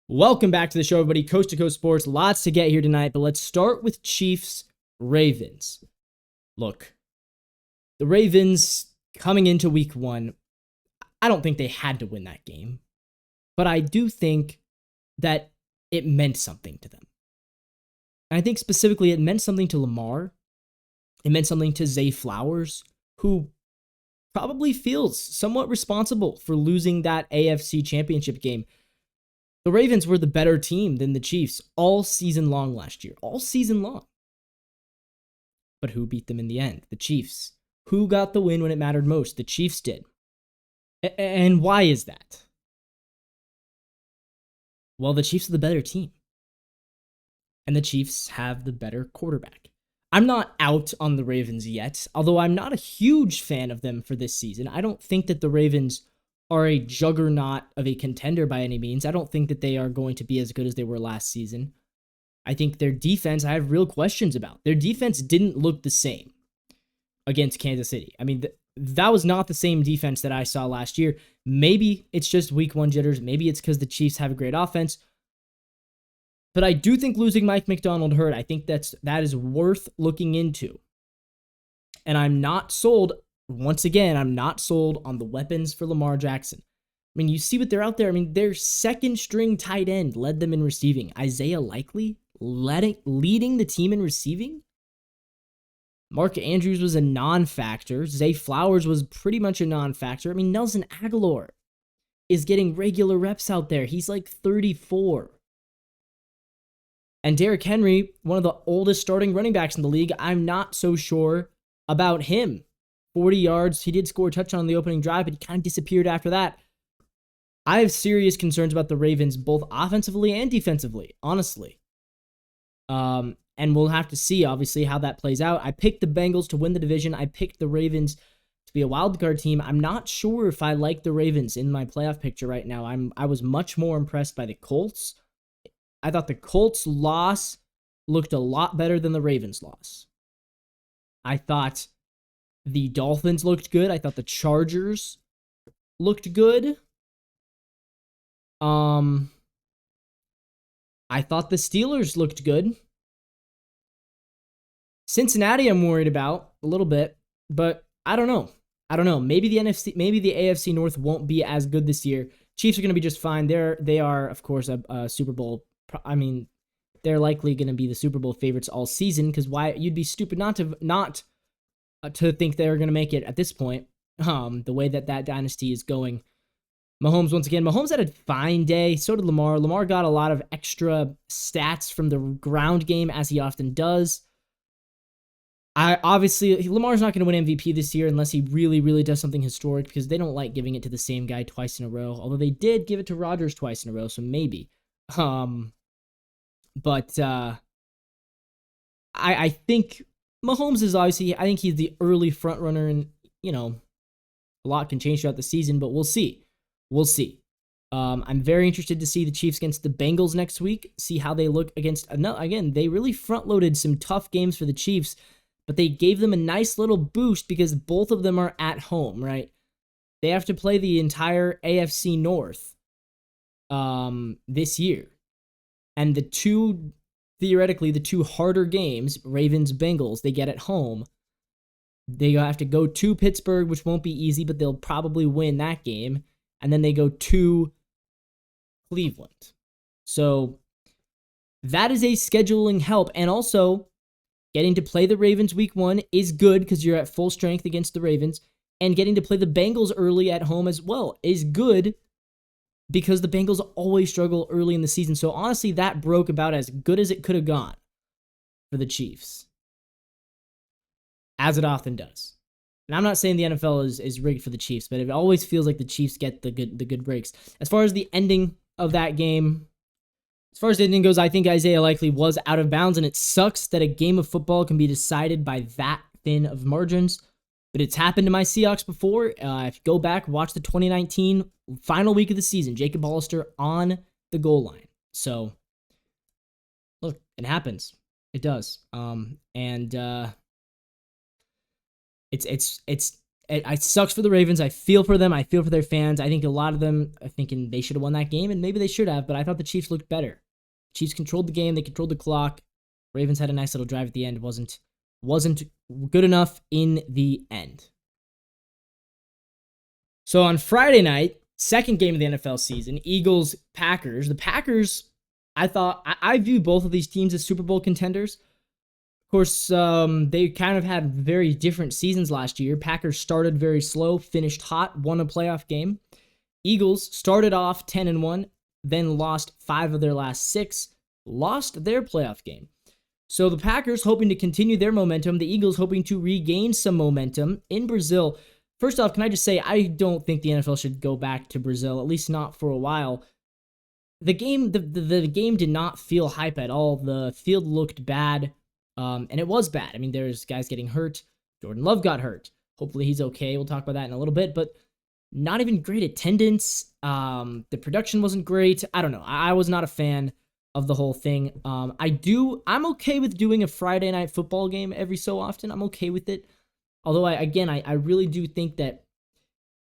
Welcome back to the show, everybody. Coast to Coast Sports. Lots to get here tonight, but let's start with Chiefs Ravens. Look, the Ravens coming into week one, I don't think they had to win that game, but I do think that it meant something to them. And I think specifically it meant something to Lamar. It meant something to Zay Flowers, who probably feels somewhat responsible for losing that AFC Championship game. The Ravens were the better team than the Chiefs all season long last year. All season long. But who beat them in the end? The Chiefs. Who got the win when it mattered most? The Chiefs did. And why is that? Well, the Chiefs are the better team. And the Chiefs have the better quarterback. I'm not out on the Ravens yet, although I'm not a huge fan of them for this season. I don't think that the Ravens are a juggernaut of a contender by any means. I don't think that they are going to be as good as they were last season. I think their defense, I have real questions about. Their defense didn't look the same against Kansas City. I mean, that was not the same defense that I saw last year. Maybe it's just week one jitters. Maybe it's because the Chiefs have a great offense. But I do think losing Mike McDonald hurt. I think that is worth looking into. And I'm not sold. Once again, I'm not sold on the weapons for Lamar Jackson. I mean, you see what they're out there. I mean, their second string tight end led them in receiving. Isaiah Likely leading the team in receiving. Mark Andrews was a non-factor. Zay Flowers was pretty much a non-factor. I mean, Nelson Aguilar is getting regular reps out there. He's like 34. And Derrick Henry, one of the oldest starting running backs in the league, I'm not so sure about him. 40 yards. He did score a touchdown on the opening drive, but he kind of disappeared after that. I have serious concerns about the Ravens, both offensively and defensively, honestly. And we'll have to see, obviously, how that plays out. I picked the Bengals to win the division. I picked the Ravens to be a wildcard team. I'm not sure if I like the Ravens in my playoff picture right now. I was much more impressed by the Colts. I thought the Colts' loss looked a lot better than the Ravens' loss. I thought the Dolphins looked good. I thought the Chargers looked good. I thought the Steelers looked good. Cincinnati I'm worried about a little bit, but I don't know. Maybe the AFC North won't be as good this year. Chiefs are going to be just fine. They are, of course, a Super Bowl. I mean, they're likely going to be the Super Bowl favorites all season, because why you'd be stupid not to think they're going to make it at this point, the way that dynasty is going. Mahomes, once again, had a fine day. So did Lamar. Lamar got a lot of extra stats from the ground game, as he often does. Lamar's not going to win MVP this year unless he really, really does something historic, because they don't like giving it to the same guy twice in a row. Although they did give it to Rodgers twice in a row, so maybe. But I think Mahomes is obviously, I think he's the early front runner, and, a lot can change throughout the season, but we'll see. I'm very interested to see the Chiefs against the Bengals next week, see how they look against, again, they really front-loaded some tough games for the Chiefs, but they gave them a nice little boost because both of them are at home, right? They have to play the entire AFC North this year. And theoretically, the two harder games, Ravens-Bengals, they get at home. They have to go to Pittsburgh, which won't be easy, but they'll probably win that game. And then they go to Cleveland. So that is a scheduling help. And also, getting to play the Ravens week one is good because you're at full strength against the Ravens. And getting to play the Bengals early at home as well is good because the Bengals always struggle early in the season. So honestly, that broke about as good as it could have gone for the Chiefs, as it often does. And I'm not saying the NFL is rigged for the Chiefs, but it always feels like the Chiefs get the good breaks. As far as the ending of that game, as far as the ending goes, I think Isaiah Likely was out of bounds, and it sucks that a game of football can be decided by that thin of margins. But it's happened to my Seahawks before. If you go back, watch the 2019 final week of the season, Jacob Hollister on the goal line. So, look, it happens. It does. It's it sucks for the Ravens. I feel for them. I feel for their fans. I think a lot of them are thinking they should have won that game, and maybe they should have, but I thought the Chiefs looked better. Chiefs controlled the game. They controlled the clock. Ravens had a nice little drive at the end. Wasn't good enough in the end. So on Friday night, second game of the NFL season, Eagles-Packers. The Packers, I view both of these teams as Super Bowl contenders. Of course, they kind of had very different seasons last year. Packers started very slow, finished hot, won a playoff game. Eagles started off 10-1, then lost 5 of their last 6, lost their playoff game. So the Packers hoping to continue their momentum, the Eagles hoping to regain some momentum in Brazil. First off, can I just say, I don't think the NFL should go back to Brazil, at least not for a while. The game did not feel hype at all. The field looked bad, and it was bad. I mean, there's guys getting hurt. Jordan Love got hurt. Hopefully he's okay. We'll talk about that in a little bit, but not even great attendance. The production wasn't great. I don't know. I was not a fan of the whole thing. I'm okay with doing a Friday night football game every so often. I'm okay with it. Although, I really do think that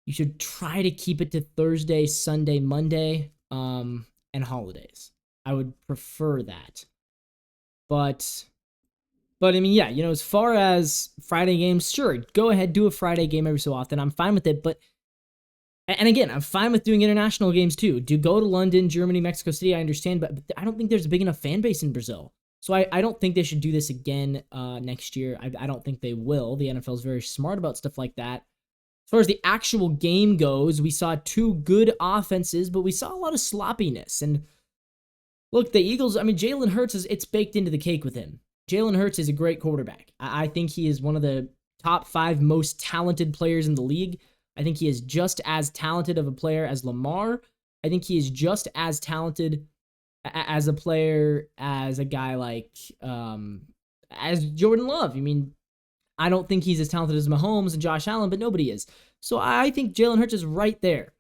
you should try to keep it to Thursday, Sunday, Monday, and holidays. I would prefer that. But I mean, yeah, as far as Friday games, sure, go ahead, do a Friday game every so often. I'm fine with it, and again, I'm fine with doing international games too. Do go to London, Germany, Mexico City, I understand, but I don't think there's a big enough fan base in Brazil. So I don't think they should do this again next year. I don't think they will. The NFL is very smart about stuff like that. As far as the actual game goes, we saw 2 good offenses, but we saw a lot of sloppiness. And look, the Eagles, I mean, Jalen Hurts, it's baked into the cake with him. Jalen Hurts is a great quarterback. I think he is one of the top 5 most talented players in the league. I think he is just as talented of a player as Lamar. I think he is just as talented as a player as a guy like as Jordan Love. I mean, I don't think he's as talented as Mahomes and Josh Allen, but nobody is. So I think Jalen Hurts is right there.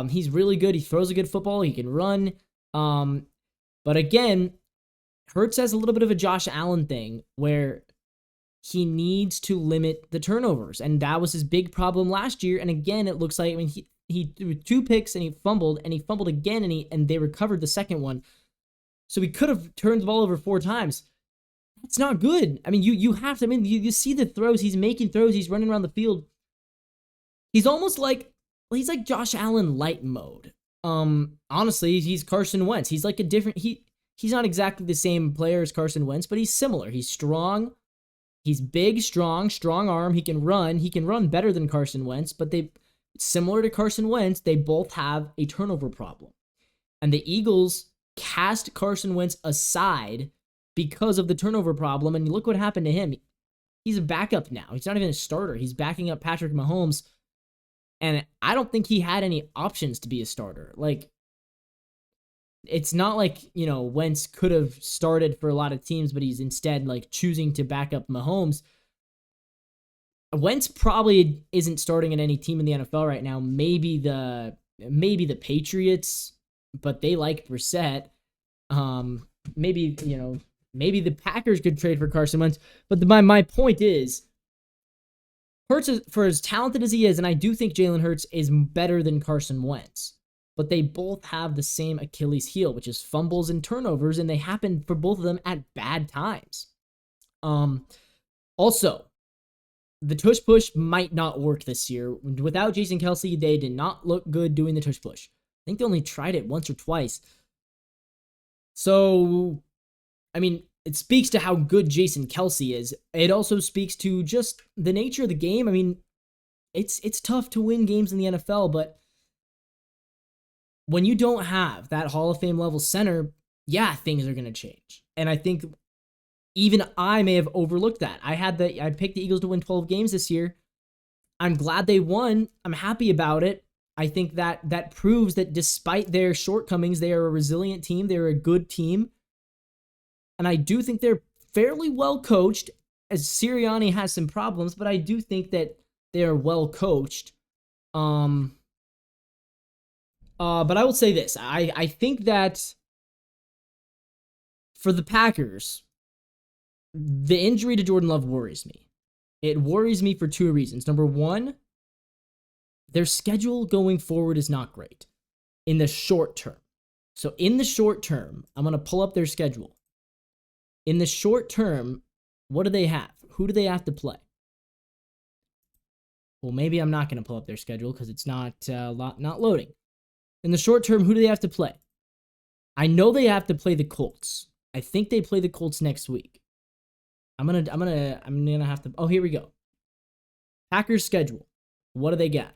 He's really good. He throws a good football. He can run. But again, Hurts has a little bit of a Josh Allen thing where he needs to limit the turnovers, and that was his big problem last year. And again, it looks like, I mean, he threw 2 picks and he fumbled again, and they recovered the second one. So he could have turned the ball over 4 times. That's not good. I mean, you have to, I mean, you see the throws. He's making throws. He's running around the field. He's almost like, he's like Josh Allen light mode. Honestly, he's Carson Wentz. He's like a different, he's not exactly the same player as Carson Wentz, but he's similar. He's strong. He's big, strong arm. He can run better than Carson Wentz, but similar to Carson Wentz, they both have a turnover problem. And the Eagles cast Carson Wentz aside because of the turnover problem, and look what happened to him. He's a backup now. He's not even a starter. He's backing up Patrick Mahomes, and I don't think he had any options to be a starter. Like, it's not like, Wentz could have started for a lot of teams, but he's instead like choosing to back up Mahomes. Wentz probably isn't starting at any team in the NFL right now. Maybe the Patriots, but they like Brissett. Maybe the Packers could trade for Carson Wentz. But my point is, Hurts, for as talented as he is, and I do think Jalen Hurts is better than Carson Wentz, but they both have the same Achilles heel, which is fumbles and turnovers, and they happen for both of them at bad times. Also, the tush push might not work this year. Without Jason Kelce, they did not look good doing the tush push. I think they only tried it once or twice. So, I mean, it speaks to how good Jason Kelce is. It also speaks to just the nature of the game. I mean, it's tough to win games in the NFL, but when you don't have that Hall of Fame level center, yeah, things are going to change. And I think even I may have overlooked that. I picked the Eagles to win 12 games this year. I'm glad they won. I'm happy about it. I think that proves that despite their shortcomings, they are a resilient team. They're a good team. And I do think they're fairly well coached, as Sirianni has some problems, but I do think that they are well coached. But I will say this. I think that for the Packers, the injury to Jordan Love worries me. It worries me for 2 reasons. Number one, their schedule going forward is not great in the short term. So in the short term, I'm going to pull up their schedule. In the short term, what do they have? Who do they have to play? Well, maybe I'm not going to pull up their schedule because it's not loading. In the short term, who do they have to play? I know they have to play the Colts. I think they play the Colts next week. I'm gonna have to. Oh, here we go. Packers schedule. What do they got?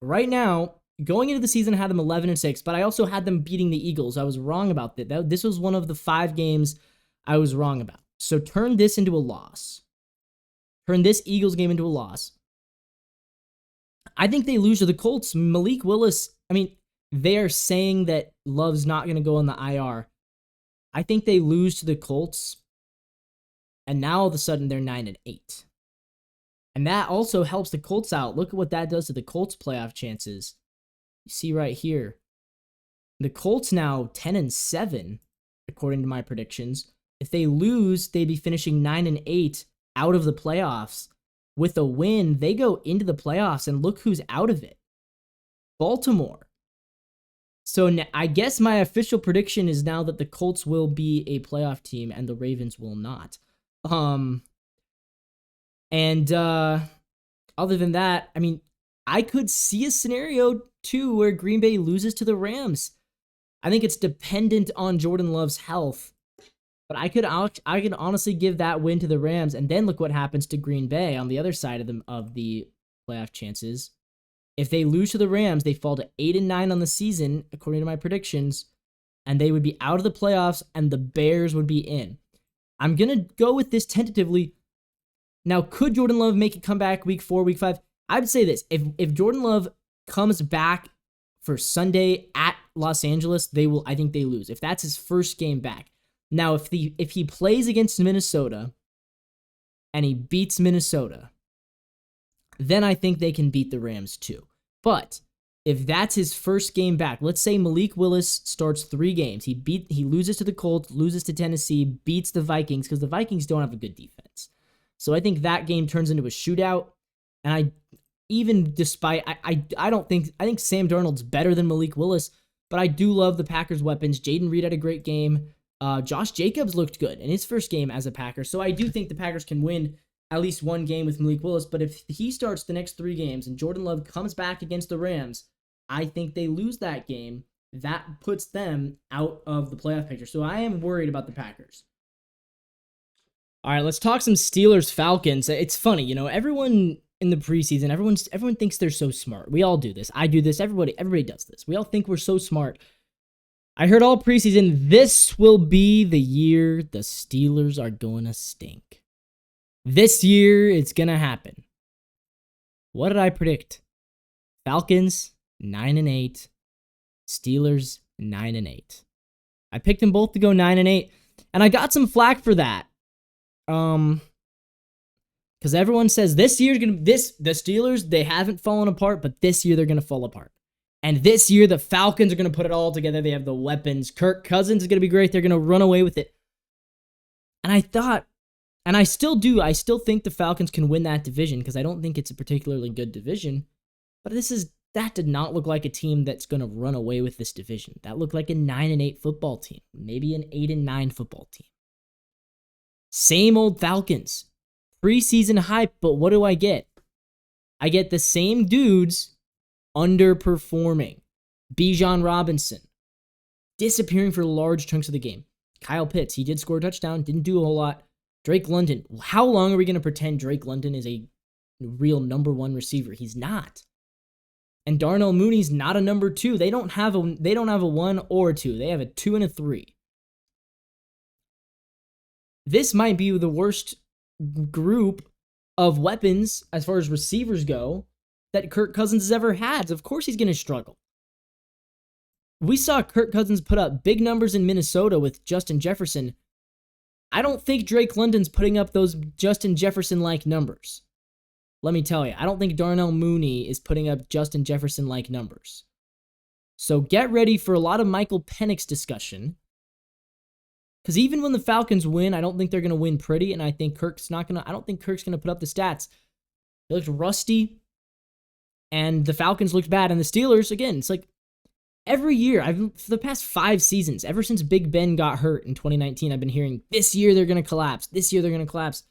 Right now, going into the season, I had them 11-6, but I also had them beating the Eagles. I was wrong about that. This was one of the 5 games I was wrong about. So turn this into a loss. Turn this Eagles game into a loss. I think they lose to the Colts. Malik Willis, I mean, they are saying that Love's not going to go on the IR. I think they lose to the Colts, and now all of a sudden they're 9-8. And that also helps the Colts out. Look at what that does to the Colts' playoff chances. You see right here. The Colts now 10-7, according to my predictions. If they lose, they'd be finishing 9-8 out of the playoffs. With a win, they go into the playoffs, and look who's out of it. Baltimore. So I guess my official prediction is now that the Colts will be a playoff team and the Ravens will not. Other than that, I mean, I could see a scenario too where Green Bay loses to the Rams. I think it's dependent on Jordan Love's health, but I could honestly give that win to the Rams, and then look what happens to Green Bay on the other side of the playoff chances. If they lose to the Rams, they fall to 8-9 on the season, according to my predictions, and they would be out of the playoffs, and the Bears would be in. I'm going to go with this tentatively. Now, could Jordan Love make a comeback week 4, week 5? I would say this. If Jordan Love comes back for Sunday at Los Angeles, I think they lose. If that's his first game back. Now, if he plays against Minnesota and he beats Minnesota, then I think they can beat the Rams too. But if that's his first game back, let's say Malik Willis starts 3 games. He loses to the Colts, loses to Tennessee, beats the Vikings, because the Vikings don't have a good defense. So I think that game turns into a shootout. And I think Sam Darnold's better than Malik Willis, but I do love the Packers' weapons. Jaden Reed had a great game. Josh Jacobs looked good in his first game as a Packer. So I do think the Packers can win at least one game with Malik Willis. But if he starts the next 3 games and Jordan Love comes back against the Rams, I think they lose that game. That puts them out of the playoff picture. So I am worried about the Packers. All right, let's talk some Steelers-Falcons. It's funny, everyone in the preseason, everyone thinks they're so smart. We all do this. I do this. Everybody does this. We all think we're so smart. I heard all preseason, this will be the year the Steelers are going to stink. This year, it's going to happen. What did I predict? Falcons, 9-8. Steelers, 9-8. I picked them both to go 9-8, and I got some flack for that. Because everyone says this year's the Steelers, they haven't fallen apart, but this year they're going to fall apart. And this year, the Falcons are going to put it all together. They have the weapons. Kirk Cousins is going to be great. They're going to run away with it. And I thought, and I still do, I still think the Falcons can win that division because I don't think it's a particularly good division. But that did not look like a team that's going to run away with this division. That looked like a 9-8 football team, maybe an 8-9 football team. Same old Falcons. Preseason hype, but what do I get? I get the same dudes underperforming. Bijan Robinson disappearing for large chunks of the game. Kyle Pitts, he did score a touchdown, didn't do a whole lot. Drake London, how long are we going to pretend Drake London is a real number 1 receiver? He's not. And Darnell Mooney's not a number 2. They don't have a 1 or a 2. They have a 2 and a 3. This might be the worst group of weapons as far as receivers go that Kirk Cousins has ever had. Of course he's going to struggle. We saw Kirk Cousins put up big numbers in Minnesota with Justin Jefferson. I don't think Drake London's putting up those Justin Jefferson-like numbers. Let me tell you, I don't think Darnell Mooney is putting up Justin Jefferson-like numbers. So get ready for a lot of Michael Penix discussion. Because even when the Falcons win, I don't think they're going to win pretty, and I don't think Kirk's going to put up the stats. He looked rusty. and the Falcons looked bad. And the Steelers, again, it's like every year, for the past 5 seasons, ever since Big Ben got hurt in 2019, I've been hearing this year they're going to collapse. This year they're going to collapse.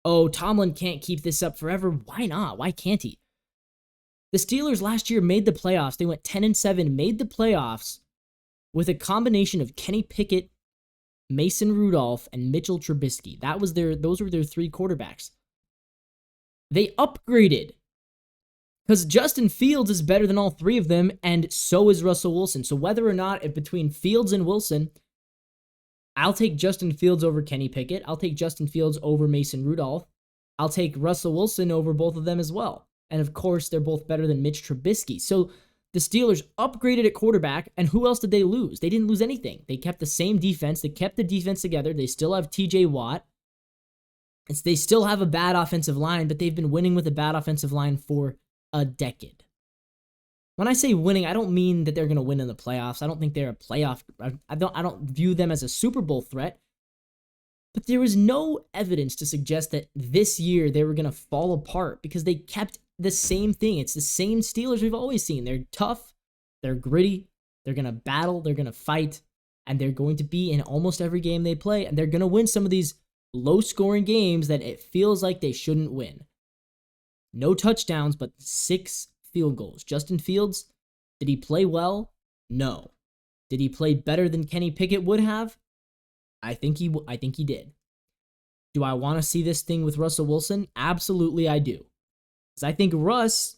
Oh, Tomlin can't keep this up forever. Why not? Why can't he? The Steelers last year made the playoffs. They went 10-7, made the playoffs with a combination of Kenny Pickett, Mason Rudolph, and Mitchell Trubisky. Those were their 3 quarterbacks. They upgraded because Justin Fields is better than all 3 of them, and so is Russell Wilson. So whether or not between Fields and Wilson, I'll take Justin Fields over Kenny Pickett. I'll take Justin Fields over Mason Rudolph. I'll take Russell Wilson over both of them as well. And of course, they're both better than Mitch Trubisky. So the Steelers upgraded at quarterback, and who else did they lose? They didn't lose anything. They kept the same defense. They kept the defense together. They still have TJ Watt. They still have a bad offensive line, but they've been winning with a bad offensive line for a decade. When I say winning, I don't mean that they're going to win in the playoffs. I don't think they're a playoff. I don't view them as a Super Bowl threat. But there was no evidence to suggest that this year they were going to fall apart because they kept the same thing. It's the same Steelers we've always seen. They're tough, they're gritty, they're going to battle, they're going to fight, and they're going to be in almost every game they play, and they're going to win some of these low-scoring games that it feels like they shouldn't win. No touchdowns, but 6 field goals. Justin Fields, did he play well? No. Did he play better than Kenny Pickett would have? I think he did. Do I want to see this thing with Russell Wilson? Absolutely, I do. Because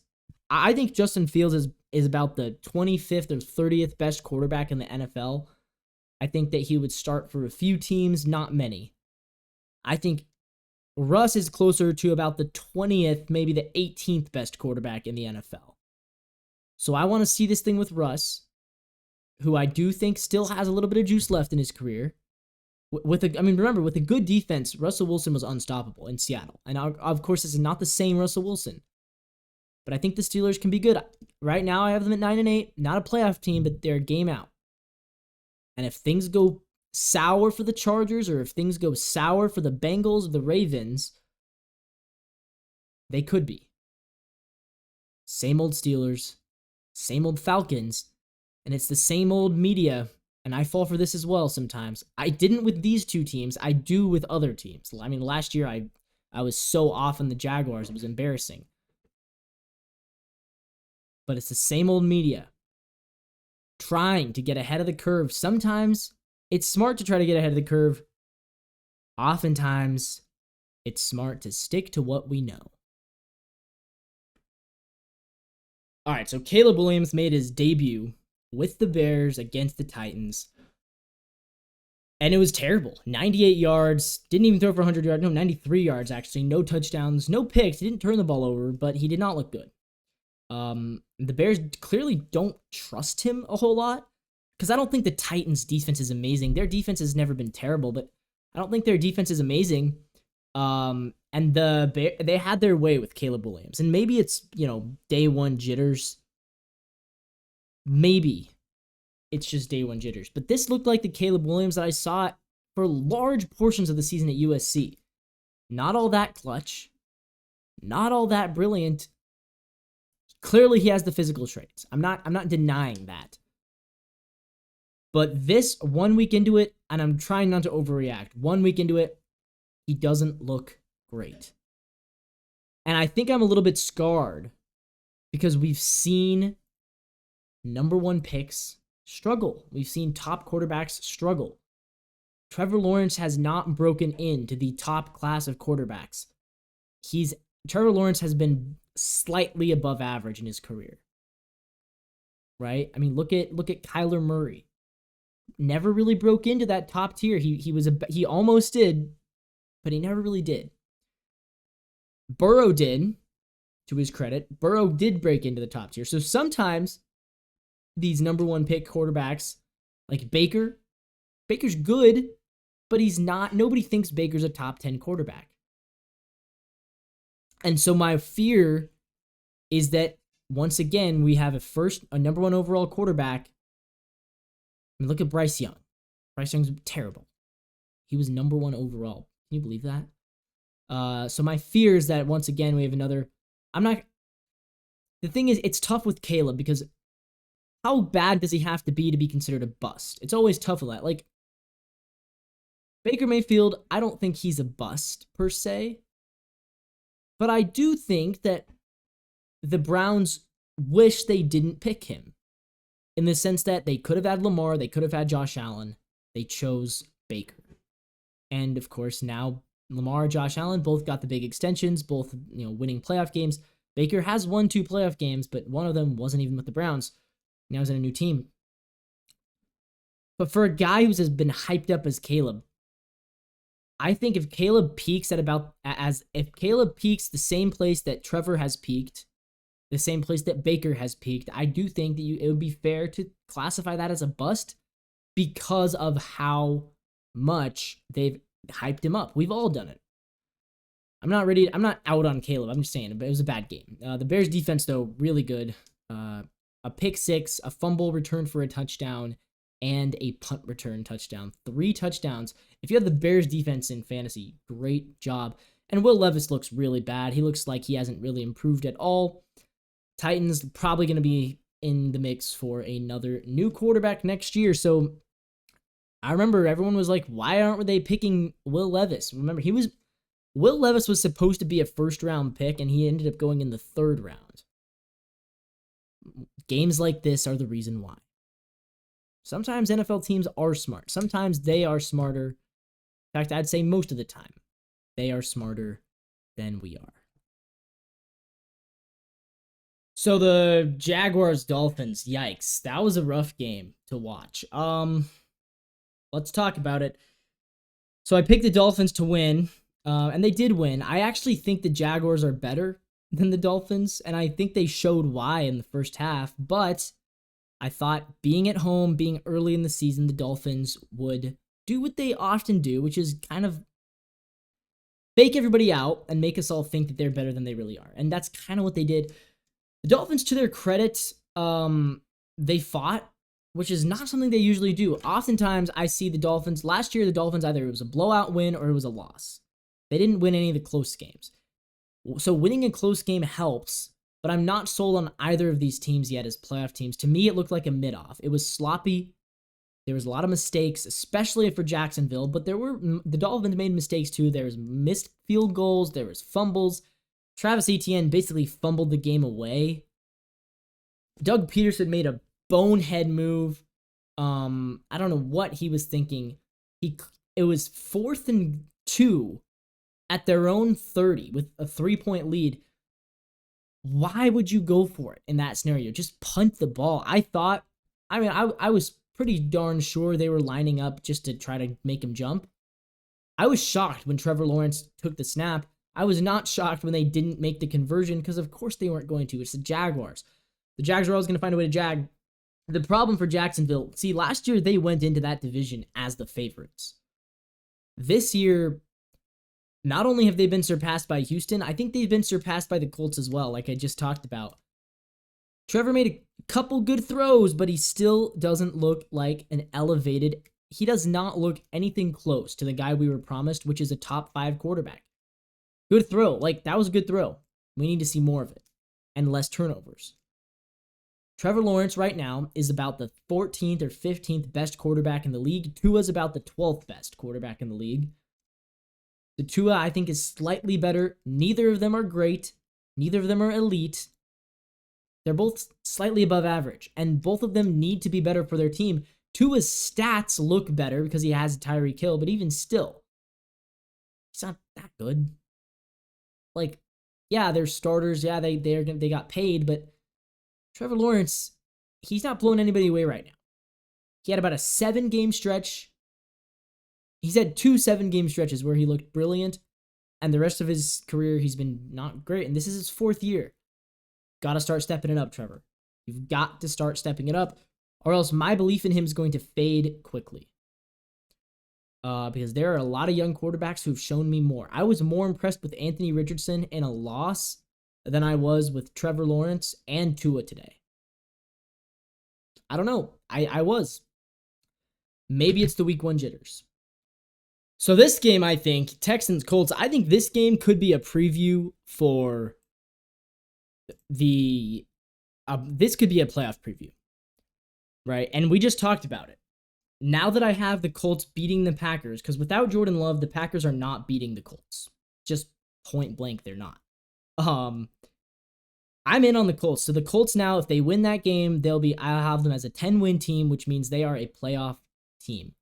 I think Justin Fields is about the 25th or 30th best quarterback in the NFL. I think that he would start for a few teams, not many. I think Russ is closer to about the 20th, maybe the 18th best quarterback in the NFL. So I want to see this thing with Russ, who I do think still has a little bit of juice left in his career. Remember, with a good defense, Russell Wilson was unstoppable in Seattle. And of course, this is not the same Russell Wilson. But I think the Steelers can be good. Right now, I have them at 9-8. Not a playoff team, but they're a game out. And if things go sour for the Chargers, or if things go sour for the Bengals or the Ravens, they could be. Same old Steelers, same old Falcons, and it's the same old media. And I fall for this as well sometimes. I didn't with these 2 teams. I do with other teams. I mean, last year I was so off on the Jaguars. It was embarrassing. But it's the same old media trying to get ahead of the curve. Sometimes it's smart to try to get ahead of the curve. Oftentimes, it's smart to stick to what we know. All right, so Caleb Williams made his debut with the Bears against the Titans. And it was terrible. 98 yards. Didn't even throw for 100 yards. No, 93 yards, actually. No touchdowns. No picks. He didn't turn the ball over, but he did not look good. The Bears clearly don't trust him a whole lot, because I don't think the Titans' defense is amazing. Their defense has never been terrible, but I don't think their defense is amazing. And they had their way with Caleb Williams. And maybe it's, day one jitters. Maybe it's just day one jitters. But this looked like the Caleb Williams that I saw for large portions of the season at USC. Not all that clutch. Not all that brilliant. Clearly, he has the physical traits. I'm not denying that. But this 1 week into it, and I'm trying not to overreact, 1 week into it, he doesn't look great. And I think I'm a little bit scarred because we've seen number 1 picks struggle. We've seen top quarterbacks struggle. Trevor Lawrence has not broken into the top class of quarterbacks. Trevor Lawrence has been slightly above average in his career. Right? I mean, look at Kyler Murray. Never really broke into that top tier. He almost did, but he never really did. Burrow did, to his credit. Burrow did break into the top tier. So sometimes these number 1 pick quarterbacks, like Baker's good, but he's not. Nobody thinks Baker's a top 10 quarterback. And so my fear is that once again, we have a number 1 overall quarterback. I mean, look at Bryce Young. Bryce Young's terrible. He was number 1 overall. Can you believe that? So my fear is that once again, we have another. the thing is, it's tough with Caleb because how bad does he have to be considered a bust? It's always tough with that. Like, Baker Mayfield, I don't think he's a bust per se, but I do think that the Browns wish they didn't pick him in the sense that they could have had Lamar, they could have had Josh Allen. They chose Baker. And of course, now Lamar, Josh Allen both got the big extensions, both, winning playoff games. Baker has won 2 playoff games, but one of them wasn't even with the Browns. Now he's in a new team. But for a guy who's been hyped up as Caleb, I think if Caleb peaks if Caleb peaks the same place that Trevor has peaked, the same place that Baker has peaked, I do think that it would be fair to classify that as a bust because of how much they've hyped him up. We've all done it. I'm not out on Caleb. I'm just saying, but it was a bad game. The Bears defense, though, really good. A pick six, a fumble return for a touchdown, and a punt return touchdown. 3 touchdowns. If you have the Bears defense in fantasy, great job. And Will Levis looks really bad. He looks like he hasn't really improved at all. Titans probably going to be in the mix for another new quarterback next year. So I remember everyone was like, why aren't they picking Will Levis? Remember, Will Levis was supposed to be a first-round pick, and he ended up going in the 3rd round. Games like this are the reason why. Sometimes NFL teams are smart. Sometimes they are smarter. In fact, I'd say most of the time, they are smarter than we are. So the Jaguars-Dolphins, yikes. That was a rough game to watch. Let's talk about it. So I picked the Dolphins to win, and they did win. I actually think the Jaguars are better than the Dolphins, and I think they showed why in the first half, but I thought being at home, being early in the season, the Dolphins would do what they often do, which is kind of fake everybody out and make us all think that they're better than they really are. And that's kind of what they did. The Dolphins, to their credit, they fought, which is not something they usually do. Oftentimes, I see the Dolphins, last year, the Dolphins, either it was a blowout win or it was a loss. They didn't win any of the close games. So winning a close game helps, but I'm not sold on either of these teams yet as playoff teams. To me, it looked like a mid-off. It was sloppy. There was a lot of mistakes, especially for Jacksonville, but the Dolphins made mistakes too. There was missed field goals. There was fumbles. Travis Etienne basically fumbled the game away. Doug Peterson made a bonehead move. I don't know what he was thinking. It was 4th and 2 at their own 30 with a 3-point lead. Why would you go for it in that scenario? Just punt the ball. I was pretty darn sure they were lining up just to try to make him jump. I was shocked when Trevor Lawrence took the snap. I was not shocked when they didn't make the conversion because, of course, they weren't going to. It's the Jaguars. The Jags are always going to find a way to jag. The problem for Jacksonville, see, last year they went into that division as the favorites. This year, not only have they been surpassed by Houston, I think they've been surpassed by the Colts as well, like I just talked about. Trevor made a couple good throws, but he still doesn't look like an elevated. He does not look anything close to the guy we were promised, which is a top 5 quarterback. Good throw. That was a good throw. We need to see more of it and less turnovers. Trevor Lawrence right now is about the 14th or 15th best quarterback in the league. Tua's about the 12th best quarterback in the league. The Tua, I think, is slightly better. Neither of them are great. Neither of them are elite. They're both slightly above average, and both of them need to be better for their team. Tua's stats look better because he has Tyreek Hill, but even still, he's not that good. Yeah, they're starters. Yeah, they got paid, but Trevor Lawrence, he's not blowing anybody away right now. He had about a 7-game stretch. He's had 2 7-game stretches where he looked brilliant, and the rest of his career, he's been not great. And this is his 4th year. Got to start stepping it up, Trevor. You've got to start stepping it up, or else my belief in him is going to fade quickly. Because there are a lot of young quarterbacks who've shown me more. I was more impressed with Anthony Richardson in a loss than I was with Trevor Lawrence and Tua today. I don't know. I was. Maybe it's the week 1 jitters. So this game, I think, Texans-Colts, I think this game could be a preview for the this could be a playoff preview, right? And we just talked about it. Now that I have the Colts beating the Packers, because without Jordan Love, the Packers are not beating the Colts. Just point blank, they're not. I'm in on the Colts. So the Colts now, if they win that game, I'll have them as a 10-win team, which means they are a playoff team.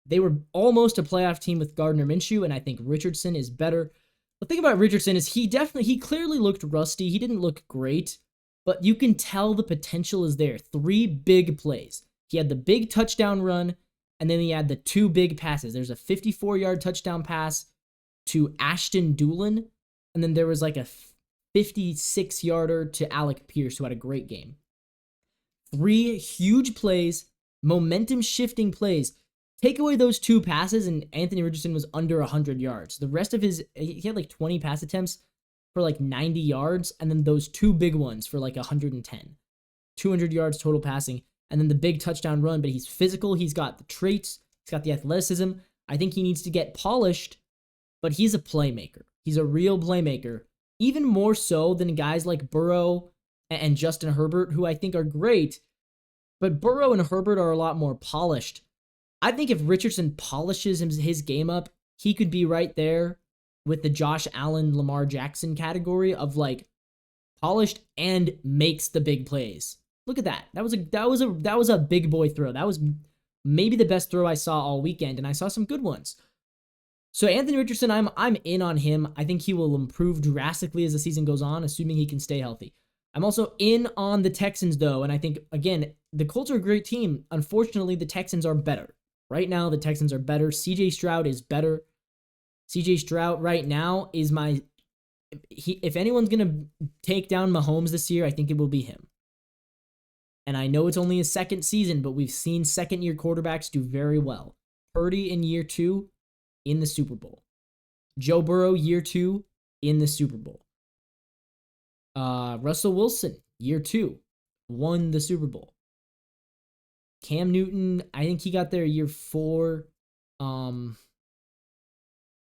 They were almost a playoff team with Gardner Minshew, and I think Richardson is better. The thing about Richardson is he clearly looked rusty. He didn't look great, but you can tell the potential is there. 3 big plays. He had the big touchdown run, and then he had the 2 big passes. There's a 54-yard touchdown pass to Ashton Doolin, and then there was like a 56-yarder to Alec Pierce, who had a great game. 3 huge plays, momentum-shifting plays. Take away those 2 passes, and Anthony Richardson was under 100 yards. The rest of he had like 20 pass attempts for like 90 yards, and then those 2 big ones for like 110. 200 yards total passing, and then the big touchdown run, but he's physical, he's got the traits, he's got the athleticism. I think he needs to get polished, but he's a playmaker. He's a real playmaker, even more so than guys like Burrow and Justin Herbert, who I think are great, but Burrow and Herbert are a lot more polished. I think if Richardson polishes his game up, he could be right there with the Josh Allen, Lamar Jackson category of like polished and makes the big plays. Look at that. That was a big boy throw. That was maybe the best throw I saw all weekend, and I saw some good ones. So Anthony Richardson, I'm in on him. I think he will improve drastically as the season goes on, assuming he can stay healthy. I'm also in on the Texans, though, and I think, again, the Colts are a great team. Unfortunately, the Texans are better. Right now, the Texans are better. CJ Stroud is better. CJ Stroud right now is if anyone's going to take down Mahomes this year, I think it will be him. And I know it's only his second season, but we've seen second-year quarterbacks do very well. Purdy in year 2 in the Super Bowl. Joe Burrow, year 2 in the Super Bowl. Russell Wilson, year 2, won the Super Bowl. Cam Newton, I think he got there year 4.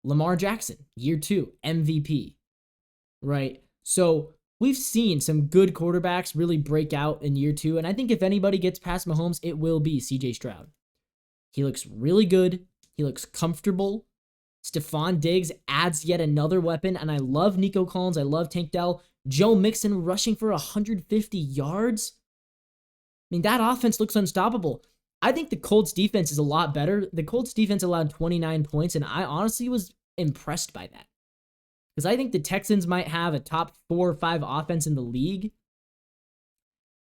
Lamar Jackson, year 2, MVP. Right? So we've seen some good quarterbacks really break out in year 2, and I think if anybody gets past Mahomes, it will be CJ Stroud. He looks really good. He looks comfortable. Stephon Diggs adds yet another weapon, and I love Nico Collins. I love Tank Dell. Joe Mixon rushing for 150 yards. I mean, that offense looks unstoppable. I think the Colts defense is a lot better. The Colts defense allowed 29 points, and I honestly was impressed by that. Because I think the Texans might have a top 4 or 5 offense in the league.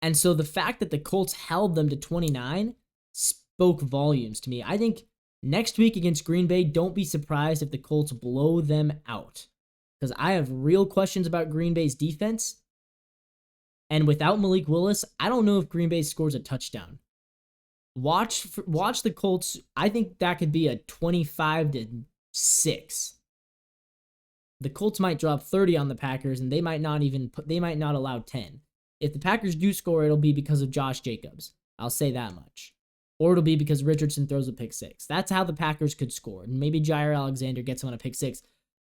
And so the fact that the Colts held them to 29 spoke volumes to me. I think next week against Green Bay, don't be surprised if the Colts blow them out. Because I have real questions about Green Bay's defense. And without Malik Willis, I don't know if Green Bay scores a touchdown. Watch the Colts. I think that could be a 25-6. The Colts might drop 30 on the Packers, and they might not allow 10. If the Packers do score, it'll be because of Josh Jacobs. I'll say that much. Or it'll be because Richardson throws a pick 6. That's how the Packers could score. And maybe Jair Alexander gets him on a pick 6.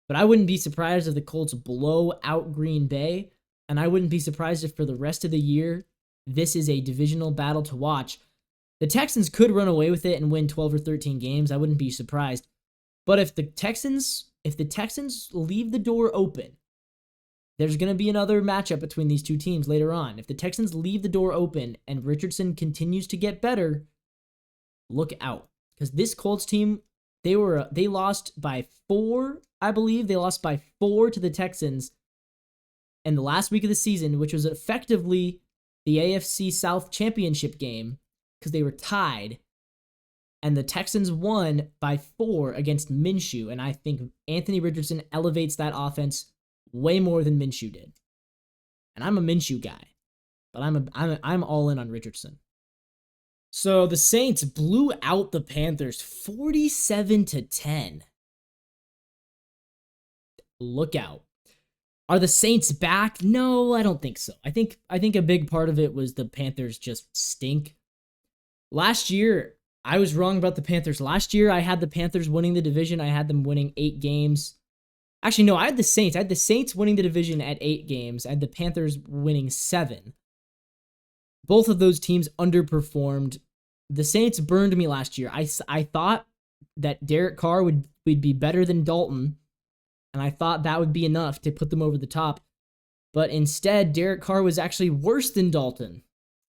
But I wouldn't be surprised if the Colts blow out Green Bay. And I wouldn't be surprised if for the rest of the year, this is a divisional battle to watch. The Texans could run away with it and win 12 or 13 games. I wouldn't be surprised. But if the Texans leave the door open, there's going to be another matchup between these two teams later on. If the Texans leave the door open and Richardson continues to get better, look out. Because this Colts team, they lost by 4, I believe. They lost by 4 to the Texans in the last week of the season, which was effectively the AFC South Championship game because they were tied. And the Texans won by 4 against Minshew. And I think Anthony Richardson elevates that offense way more than Minshew did. And I'm a Minshew guy, but I'm all in on Richardson. So the Saints blew out the Panthers 47-10. Look out. Are the Saints back? No, I don't think so. I think a big part of it was the Panthers just stink. Last year, I was wrong about the Panthers. Last year, I had the Panthers winning the division. I had them winning 8 games. Actually, no, I had the Saints. I had the Saints winning the division at 8 games. I had the Panthers winning 7. Both of those teams underperformed. The Saints burned me last year. I thought that Derek Carr would be better than Dalton, and I thought that would be enough to put them over the top. But instead, Derek Carr was actually worse than Dalton,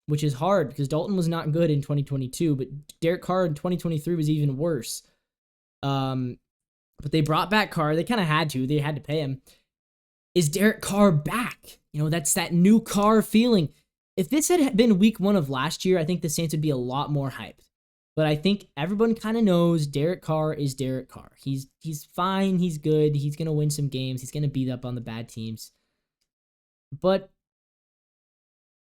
which is hard because Dalton was not good in 2022, but Derek Carr in 2023 was even worse. But they brought back Carr. They kind of had to. They had to pay him. Is Derek Carr back? That's that new Carr feeling. If this had been week 1 of last year, I think the Saints would be a lot more hyped. But I think everyone kind of knows Derek Carr is Derek Carr. He's fine. He's good. He's going to win some games. He's going to beat up on the bad teams. But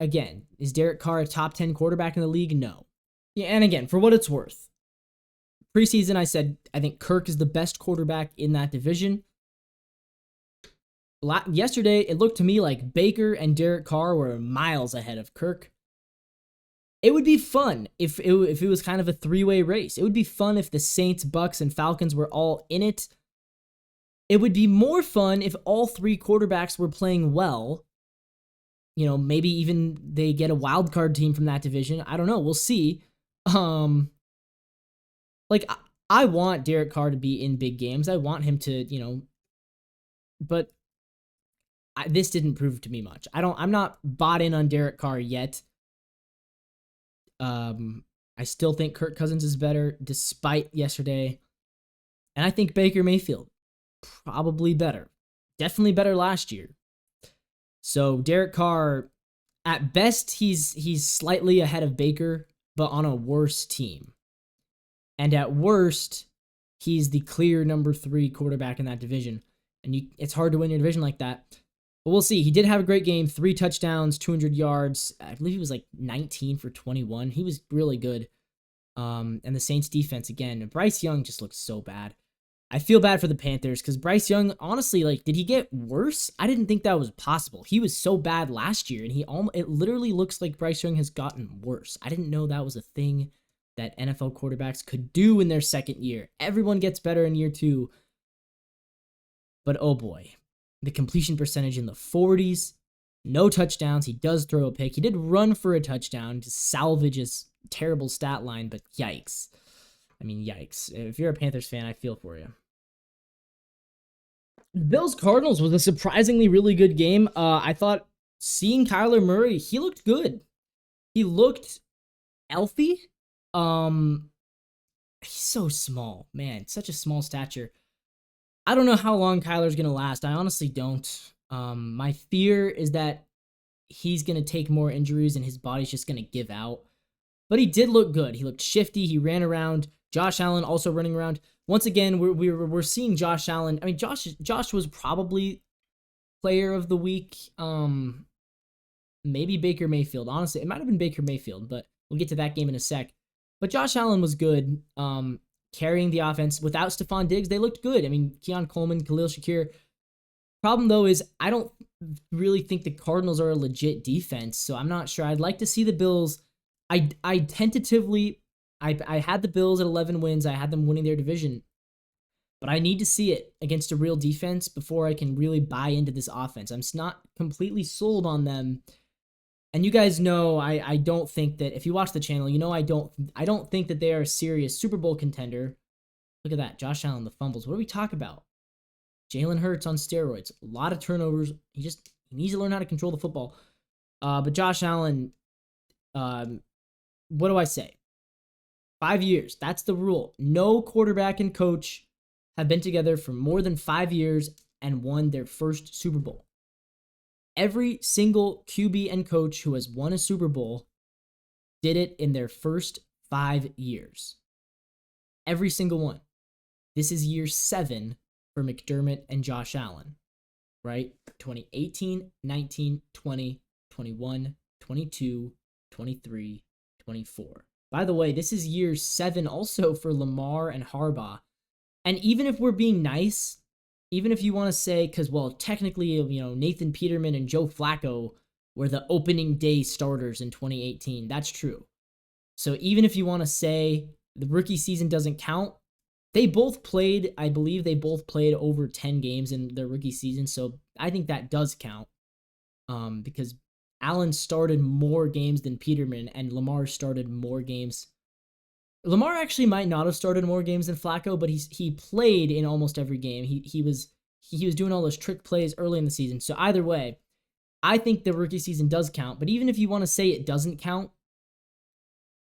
again, is Derek Carr a top 10 quarterback in the league? No. Yeah, and again, for what it's worth, preseason I said I think Kirk is the best quarterback in that division. Yesterday, it looked to me like Baker and Derek Carr were miles ahead of Kirk. It would be fun if it was kind of a 3-way race. It would be fun if the Saints, Bucks, and Falcons were all in it. It would be more fun if all 3 quarterbacks were playing well. Maybe even they get a wild card team from that division. I don't know. We'll see. I want Derek Carr to be in big games. I want him to, but this didn't prove to me much. I'm not bought in on Derek Carr yet. I still think Kirk Cousins is better despite yesterday. And I think Baker Mayfield probably better. Definitely better last year. So Derek Carr, at best, he's slightly ahead of Baker, but on a worse team. And at worst, he's the clear number 3 quarterback in that division. And it's hard to win your division like that. But we'll see. He did have a great game. 3 touchdowns, 200 yards. I believe he was like 19 for 21. He was really good. And the Saints defense, again, Bryce Young just looks so bad. I feel bad for the Panthers because Bryce Young, honestly, did he get worse? I didn't think that was possible. He was so bad last year, and it literally looks like Bryce Young has gotten worse. I didn't know that was a thing that NFL quarterbacks could do in their second year. Everyone gets better in year 2. But oh boy, the completion percentage in the 40s, no touchdowns. He does throw a pick. He did run for a touchdown to salvage his terrible stat line, but yikes. Yikes. If you're a Panthers fan, I feel for you. Bills-Cardinals was a surprisingly really good game. I thought seeing Kyler Murray, he looked good. He looked healthy. He's so small. Man, such a small stature. I don't know how long Kyler's going to last. I honestly don't. My fear is that he's going to take more injuries and his body's just going to give out. But he did look good. He looked shifty. He ran around. Josh Allen also running around. Once again, we're seeing Josh Allen. Josh was probably player of the week. Maybe Baker Mayfield. Honestly, it might have been Baker Mayfield, but we'll get to that game in a sec. But Josh Allen was good, carrying the offense. Without Stephon Diggs, they looked good. Keon Coleman, Khalil Shakir. Problem, though, is I don't really think the Cardinals are a legit defense, so I'm not sure. I'd like to see the Bills. I tentatively... I had the Bills at 11 wins. I had them winning their division. But I need to see it against a real defense before I can really buy into this offense. I'm not completely sold on them. And you guys know I don't think that, if you watch the channel, I don't think that they are a serious Super Bowl contender. Look at that. Josh Allen, the fumbles. What do we talk about? Jalen Hurts on steroids. A lot of turnovers. He needs to learn how to control the football. But Josh Allen, what do I say? 5 years. That's the rule. No quarterback and coach have been together for more than 5 years and won their first Super Bowl. Every single QB and coach who has won a Super Bowl did it in their first 5 years. Every single one. This is year 7 for McDermott and Josh Allen, right? 2018, 19, 20, 21, 22, 23, 24. By the way, this is year 7 also for Lamar and Harbaugh. And even if we're being nice, even if you want to say, because, well, technically, Nathan Peterman and Joe Flacco were the opening day starters in 2018. That's true. So even if you want to say the rookie season doesn't count, they both played, I believe they both played over 10 games in their rookie season. So I think that does count. Because Allen started more games than Peterman, and Lamar started more games. Lamar actually might not have started more games than Flacco, but he played in almost every game. He was doing all those trick plays early in the season. So either way, I think the rookie season does count. But even if you want to say it doesn't count,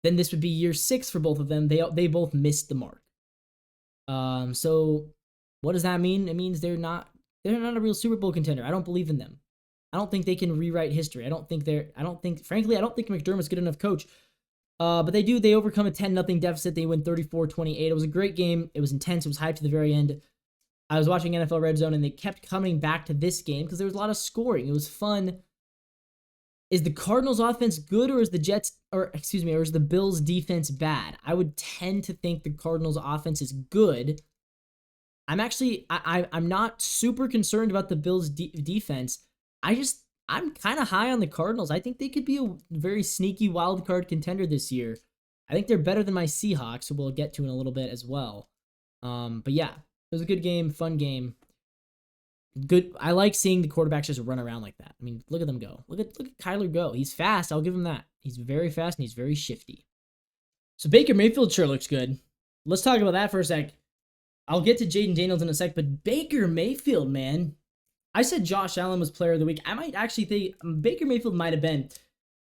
then this would be year 6 for both of them. They both missed the mark. So what does that mean? It means they're not a real Super Bowl contender. I don't believe in them. I don't think they can rewrite history. Frankly, I don't think McDermott's a good enough coach. But they overcome a 10-0 deficit. They win 34-28. It was a great game. It was intense. It was hyped to the very end. I was watching NFL Red Zone, and they kept coming back to this game because there was a lot of scoring. It was fun. Is the Cardinals offense good, or is the Bills defense bad? I would tend to think the Cardinals offense is good. I'm not super concerned about the Bills defense. I'm kind of high on the Cardinals. I think they could be a very sneaky wild card contender this year. I think they're better than my Seahawks, who we'll get to in a little bit as well. But yeah, it was a good game, fun game. Good. I like seeing the quarterbacks just run around like that. I mean, look at them go. Look at Kyler go. He's fast. I'll give him that. He's very fast and he's very shifty. So Baker Mayfield sure looks good. Let's talk about that for a sec. I'll get to Jaden Daniels in a sec, but Baker Mayfield, man. I said Josh Allen was player of the week. I might actually think Baker Mayfield might have been.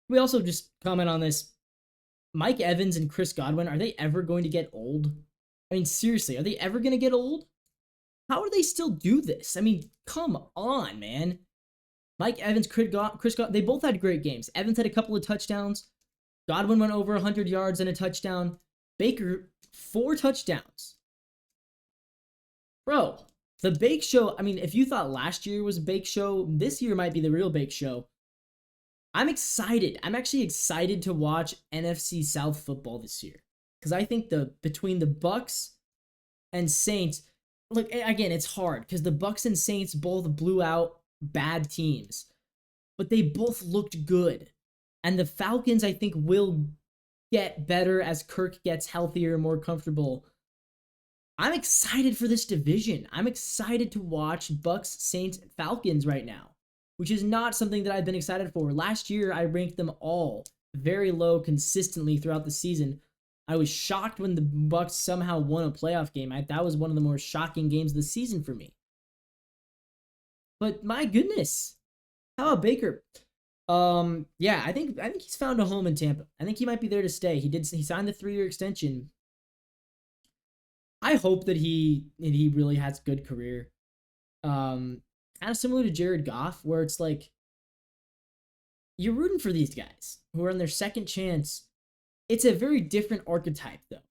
We also just comment on this. Mike Evans and Chris Godwin, are they ever going to get old? I mean, seriously, are they ever going to get old? How do they still do this? I mean, come on, man. Mike Evans, Chris Godwin, they both had great games. Evans had a couple of touchdowns. Godwin went over 100 yards and a touchdown. Baker, 4 touchdowns. Bro, the Bake Show, I mean, if you thought last year was a Bake Show, this year might be the real Bake Show. I'm excited. I'm actually excited to watch NFC South football this year. Because I think between the Bucks and Saints, look, again, it's hard because the Bucks and Saints both blew out bad teams, but they both looked good. And the Falcons, I think, will get better as Kirk gets healthier, more comfortable. I'm excited for this division. I'm excited to watch Bucks, Saints, Falcons right now, which is not something that I've been excited for. Last year, I ranked them all very low consistently throughout the season. I was shocked when the Bucks somehow won a playoff game. That was one of the more shocking games of the season for me. But my goodness, how about Baker? Yeah, I think he's found a home in Tampa. I think he might be there to stay. He signed the 3-year extension. I hope that he really has a good career. Kind of similar to Jared Goff, where it's like you're rooting for these guys who are on their second chance. It's a very different archetype, though.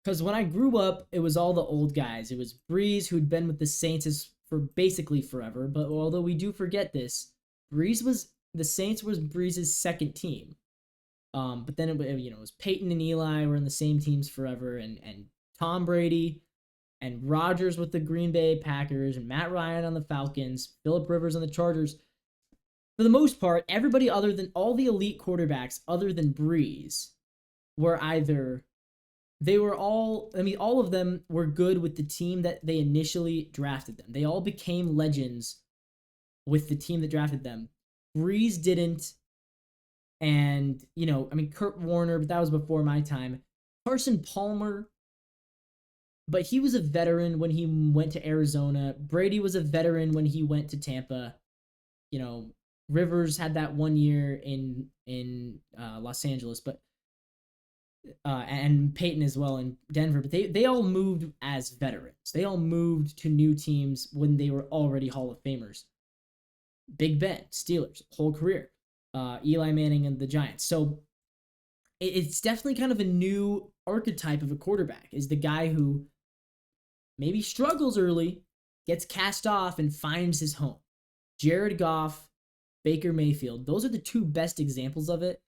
Because when I grew up, it was all the old guys. It was Breeze, who'd been with the Saints for basically forever. But although we do forget this, the Saints was Breeze's second team. But then it was Peyton and Eli were in the same teams forever, and Tom Brady and Rodgers with the Green Bay Packers and Matt Ryan on the Falcons, Phillip Rivers on the Chargers. For the most part, everybody other than all the elite quarterbacks other than Breeze were all of them were good with the team that they initially drafted them. They all became legends with the team that drafted them. Breeze didn't. And, Kurt Warner, but that was before my time. Carson Palmer, but he was a veteran when he went to Arizona. Brady was a veteran when he went to Tampa. Rivers had that 1 year in Los Angeles, but and Peyton as well in Denver. But they all moved as veterans. They all moved to new teams when they were already Hall of Famers. Big Ben, Steelers, whole career. Eli Manning and the Giants. So it's definitely kind of a new archetype of a quarterback, is the guy who maybe struggles early, gets cast off, and finds his home. Jared Goff, Baker Mayfield, those are the two best examples of it.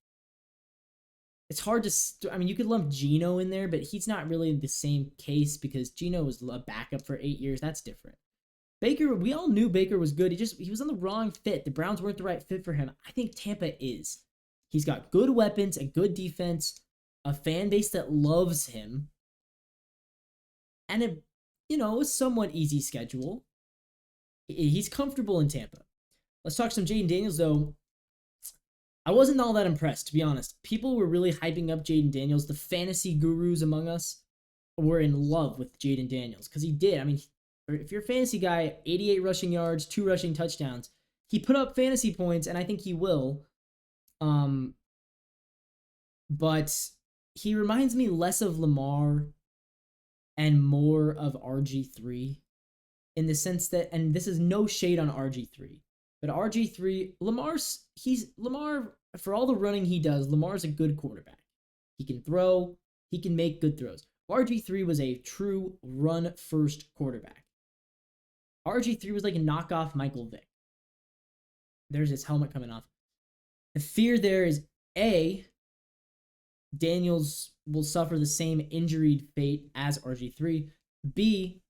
It's hard to, you could lump Geno in there, but he's not really the same case because Geno was a backup for 8 years. That's different. Baker, we all knew Baker was good. He was on the wrong fit. The Browns weren't the right fit for him. I think Tampa is. He's got good weapons, a good defense, a fan base that loves him, and a somewhat easy schedule. He's comfortable in Tampa. Let's talk some Jaden Daniels, though. I wasn't all that impressed, to be honest. People were really hyping up Jaden Daniels. The fantasy gurus among us were in love with Jaden Daniels because he did. I mean, if you're a fantasy guy, 88 rushing yards, 2 rushing touchdowns. He put up fantasy points, and I think he will. But he reminds me less of Lamar and more of RG3 in the sense that, and this is no shade on RG3, but RG3, Lamar, for all the running he does, Lamar's a good quarterback. He can throw, he can make good throws. RG3 was a true run-first quarterback. RG3 was like a knockoff Michael Vick. There's his helmet coming off. The fear there is, A, Daniels will suffer the same injured fate as RG3. B,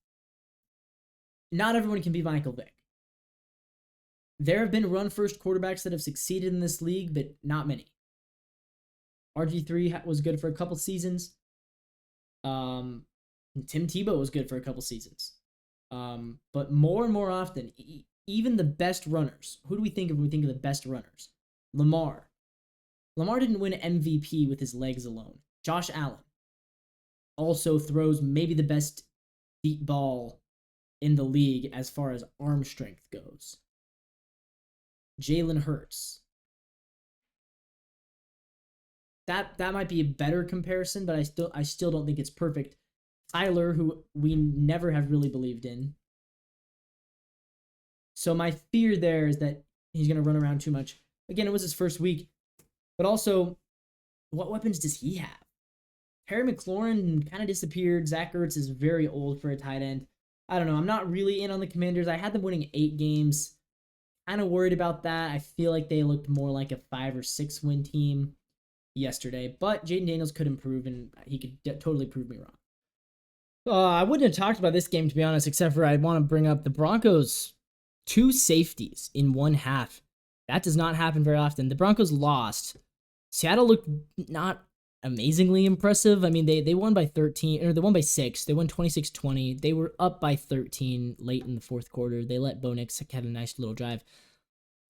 not everyone can be Michael Vick. There have been run-first quarterbacks that have succeeded in this league, but not many. RG3 was good for a couple seasons. Tim Tebow was good for a couple seasons. But more and more often, even the best runners, who do we think of when we think of the best runners? Lamar. Lamar didn't win MVP with his legs alone. Josh Allen also throws maybe the best deep ball in the league as far as arm strength goes. Jalen Hurts. That might be a better comparison, but I still don't think it's perfect. Tyler, who we never have really believed in. So my fear there is that he's going to run around too much. Again, it was his first week. But also, what weapons does he have? Harry McLaurin kind of disappeared. Zach Ertz is very old for a tight end. I don't know. I'm not really in on the Commanders. I had them winning 8 games. Kind of worried about that. I feel like they looked more like a 5 or 6 win team yesterday. But Jaden Daniels could improve, and he could totally prove me wrong. I wouldn't have talked about this game, to be honest, except for I want to bring up the Broncos' 2 safeties in one half. That does not happen very often. The Broncos lost. Seattle looked not amazingly impressive. I mean, they won by 13, or they won by 6. They won 26-20. They were up by 13 late in the fourth quarter. They let Bo Nix have a nice little drive.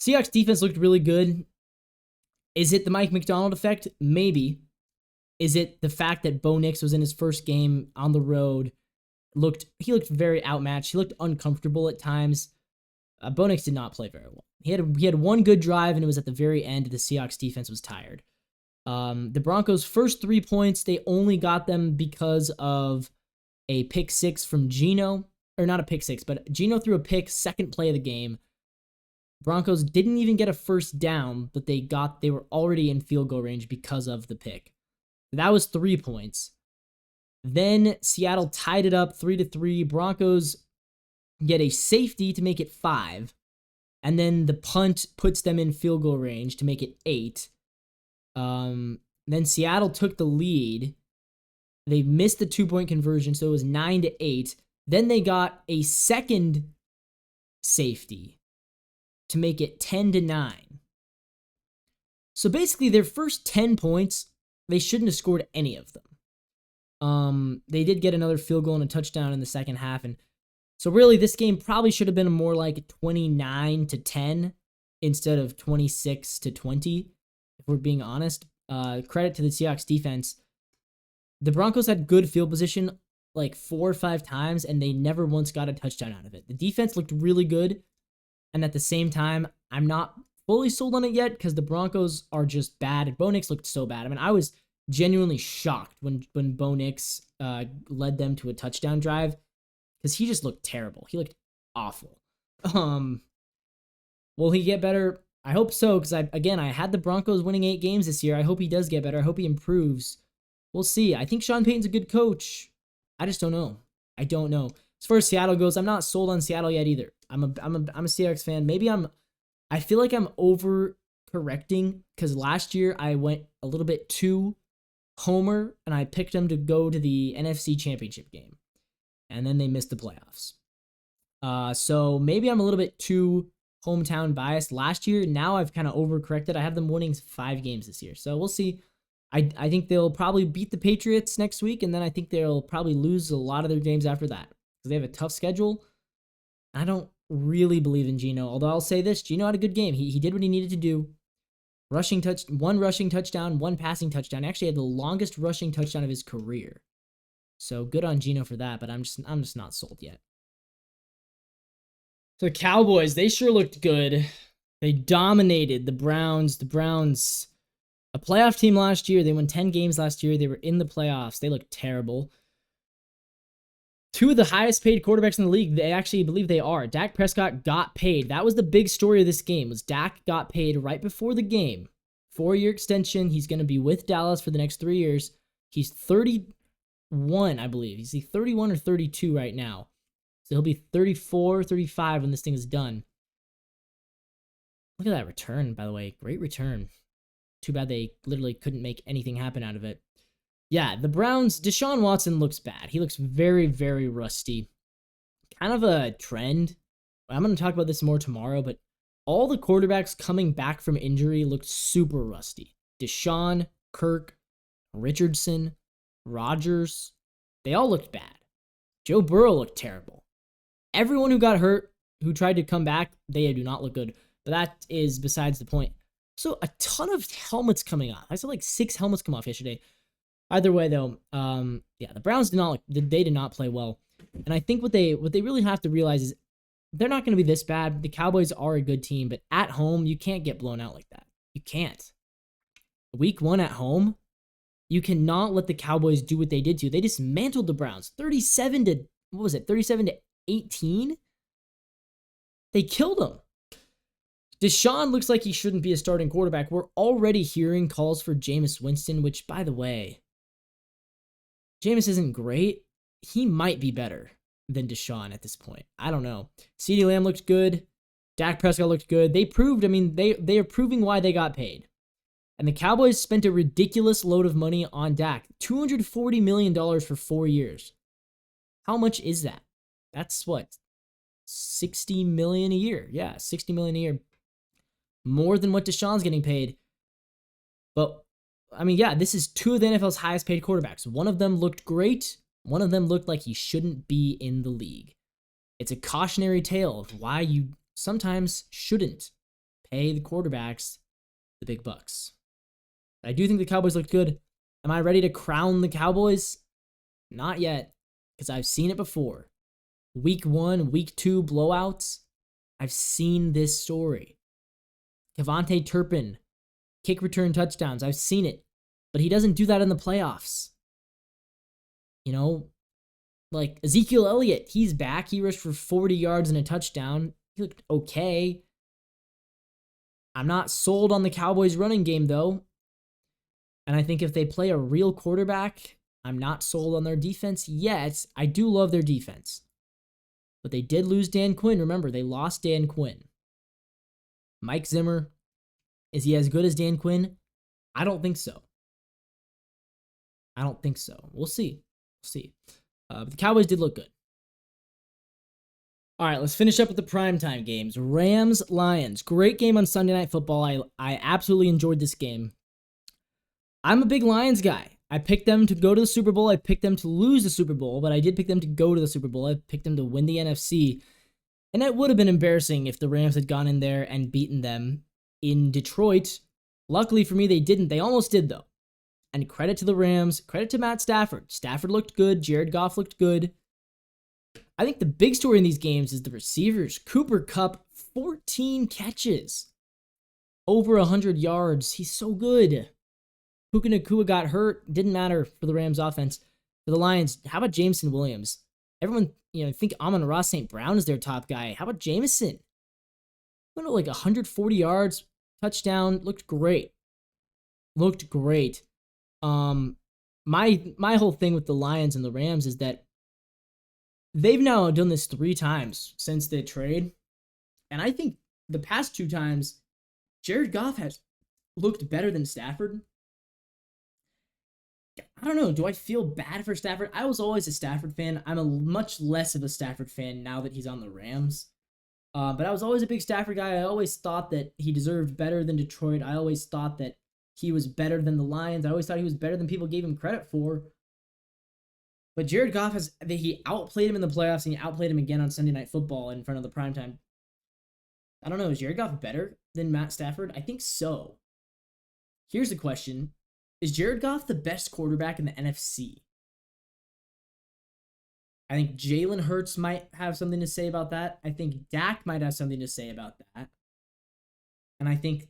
Seahawks defense looked really good. Is it the Mike McDonald effect? Maybe. Is it the fact that Bo Nix was in his first game on the road? He looked very outmatched. He looked uncomfortable at times. Bo Nix did not play very well. He had one good drive, and it was at the very end. The Seahawks defense was tired. The Broncos' first 3 points, they only got them because of a pick 6 from Geno. Or not a pick 6, but Geno threw a pick, second play of the game. Broncos didn't even get a first down, but they were already in field goal range because of the pick. That was 3 points. Then Seattle tied it up 3-3. Broncos get a safety to make it 5. And then the punt puts them in field goal range to make it 8. Then Seattle took the lead. They missed the 2-point conversion, so it was 9-8. Then they got a second safety to make it 10-9. So basically, their first 10 points, they shouldn't have scored any of them. They did get another field goal and a touchdown in the second half, and so really this game probably should have been more like 29-10 instead of 26-20, if we're being honest. Credit to the Seahawks defense. The Broncos had good field position like 4 or 5 times, and they never once got a touchdown out of it. The defense looked really good, and at the same time, I'm not fully sold on it yet because the Broncos are just bad. Bo Nix looked so bad. I mean, I was genuinely shocked when Bo Nix led them to a touchdown drive because he just looked terrible. He looked awful. Will he get better? I hope so, because I had the Broncos winning 8 games this year. I hope he does get better. I hope he improves. We'll see. I think Sean Payton's a good coach. I just don't know. I don't know. As far as Seattle goes, I'm not sold on Seattle yet either. I'm a Seahawks fan. Maybe I feel like I'm overcorrecting because last year I went a little bit too homer and I picked them to go to the NFC Championship game. And then they missed the playoffs. So maybe I'm a little bit too hometown biased last year. Now I've kind of overcorrected. I have them winning 5 games this year. So we'll see. I think they'll probably beat the Patriots next week, and then I think they'll probably lose a lot of their games after that because they have a tough schedule. I don't really believe in Geno, although I'll say this. Geno had a good game. He did what he needed to do. One rushing touchdown, one passing touchdown. He actually had the longest rushing touchdown of his career. So good on Geno for that, but I'm just not sold yet. So the Cowboys, they sure looked good. They dominated the Browns. The Browns, a playoff team last year. They won 10 games last year. They were in the playoffs. They looked terrible. Two of the highest paid quarterbacks in the league, they actually believe they are. Dak Prescott got paid. That was the big story of this game, was Dak got paid right before the game. 4-year extension. He's going to be with Dallas for the next 3 years. He's 31, I believe. He's 31 or 32 right now. So he'll be 34, 35 when this thing is done. Look at that return, by the way. Great return. Too bad they literally couldn't make anything happen out of it. Yeah, the Browns, Deshaun Watson looks bad. He looks very, very rusty. Kind of a trend. I'm going to talk about this more tomorrow, but all the quarterbacks coming back from injury looked super rusty. Deshaun, Kirk, Richardson, Rodgers, they all looked bad. Joe Burrow looked terrible. Everyone who got hurt, who tried to come back, they do not look good. But that is besides the point. So a ton of helmets coming off. I saw like 6 helmets come off yesterday. Either way, though, yeah, the Browns did not play well. And I think what they really have to realize is they're not going to be this bad. The Cowboys are a good team, but at home, you can't get blown out like that. You can't. Week 1 at home, you cannot let the Cowboys do what they did to you. They dismantled the Browns. 37 to 18? They killed them. Deshaun looks like he shouldn't be a starting quarterback. We're already hearing calls for Jameis Winston, which, by the way, Jameis isn't great. He might be better than Deshaun at this point. I don't know. CeeDee Lamb looked good. Dak Prescott looked good. They proved, they are proving why they got paid. And the Cowboys spent a ridiculous load of money on Dak. $240 million for 4 years. How much is that? That's what? $60 million a year. Yeah, $60 million a year. More than what Deshaun's getting paid. But, yeah, this is 2 of the NFL's highest paid quarterbacks. One of them looked great. One of them looked like he shouldn't be in the league. It's a cautionary tale of why you sometimes shouldn't pay the quarterbacks the big bucks. I do think the Cowboys looked good. Am I ready to crown the Cowboys? Not yet, because I've seen it before. Week 1, week 2 blowouts. I've seen this story. Kevontae Turpin, kick return touchdowns. I've seen it. But he doesn't do that in the playoffs. Like Ezekiel Elliott, he's back. He rushed for 40 yards and a touchdown. He looked okay. I'm not sold on the Cowboys' running game, though. And I think if they play a real quarterback, I'm not sold on their defense yet. I do love their defense. But they did lose Dan Quinn. Remember, they lost Dan Quinn. Mike Zimmer, is he as good as Dan Quinn? I don't think so. We'll see. But the Cowboys did look good. All right, let's finish up with the primetime games. Rams-Lions. Great game on Sunday Night Football. I absolutely enjoyed this game. I'm a big Lions guy. I picked them to go to the Super Bowl. I picked them to lose the Super Bowl, but I did pick them to go to the Super Bowl. I picked them to win the NFC. And it would have been embarrassing if the Rams had gone in there and beaten them in Detroit. Luckily for me, they didn't. They almost did, though. And credit to the Rams. Credit to Matt Stafford. Stafford looked good. Jared Goff looked good. I think the big story in these games is the receivers. Cooper Kupp, 14 catches. Over 100 yards. He's so good. Puka Nacua got hurt. Didn't matter for the Rams offense. For the Lions, how about Jameson Williams? Everyone, think Amon-Ra St. Brown is their top guy. How about Jameson? Went like 140 yards, touchdown. Looked great. My whole thing with the Lions and the Rams is that they've now done this 3 times since the trade. And I think the past 2 times, Jared Goff has looked better than Stafford. I don't know. Do I feel bad for Stafford? I was always a Stafford fan. I'm a much less of a Stafford fan now that he's on the Rams. But I was always a big Stafford guy. I always thought that he deserved better than Detroit. I always thought that he was better than the Lions. I always thought he was better than people gave him credit for. But Jared Goff he outplayed him in the playoffs, and he outplayed him again on Sunday Night Football in front of the primetime. I don't know. Is Jared Goff better than Matt Stafford? I think so. Here's the question. Is Jared Goff the best quarterback in the NFC? I think Jalen Hurts might have something to say about that. I think Dak might have something to say about that. And I think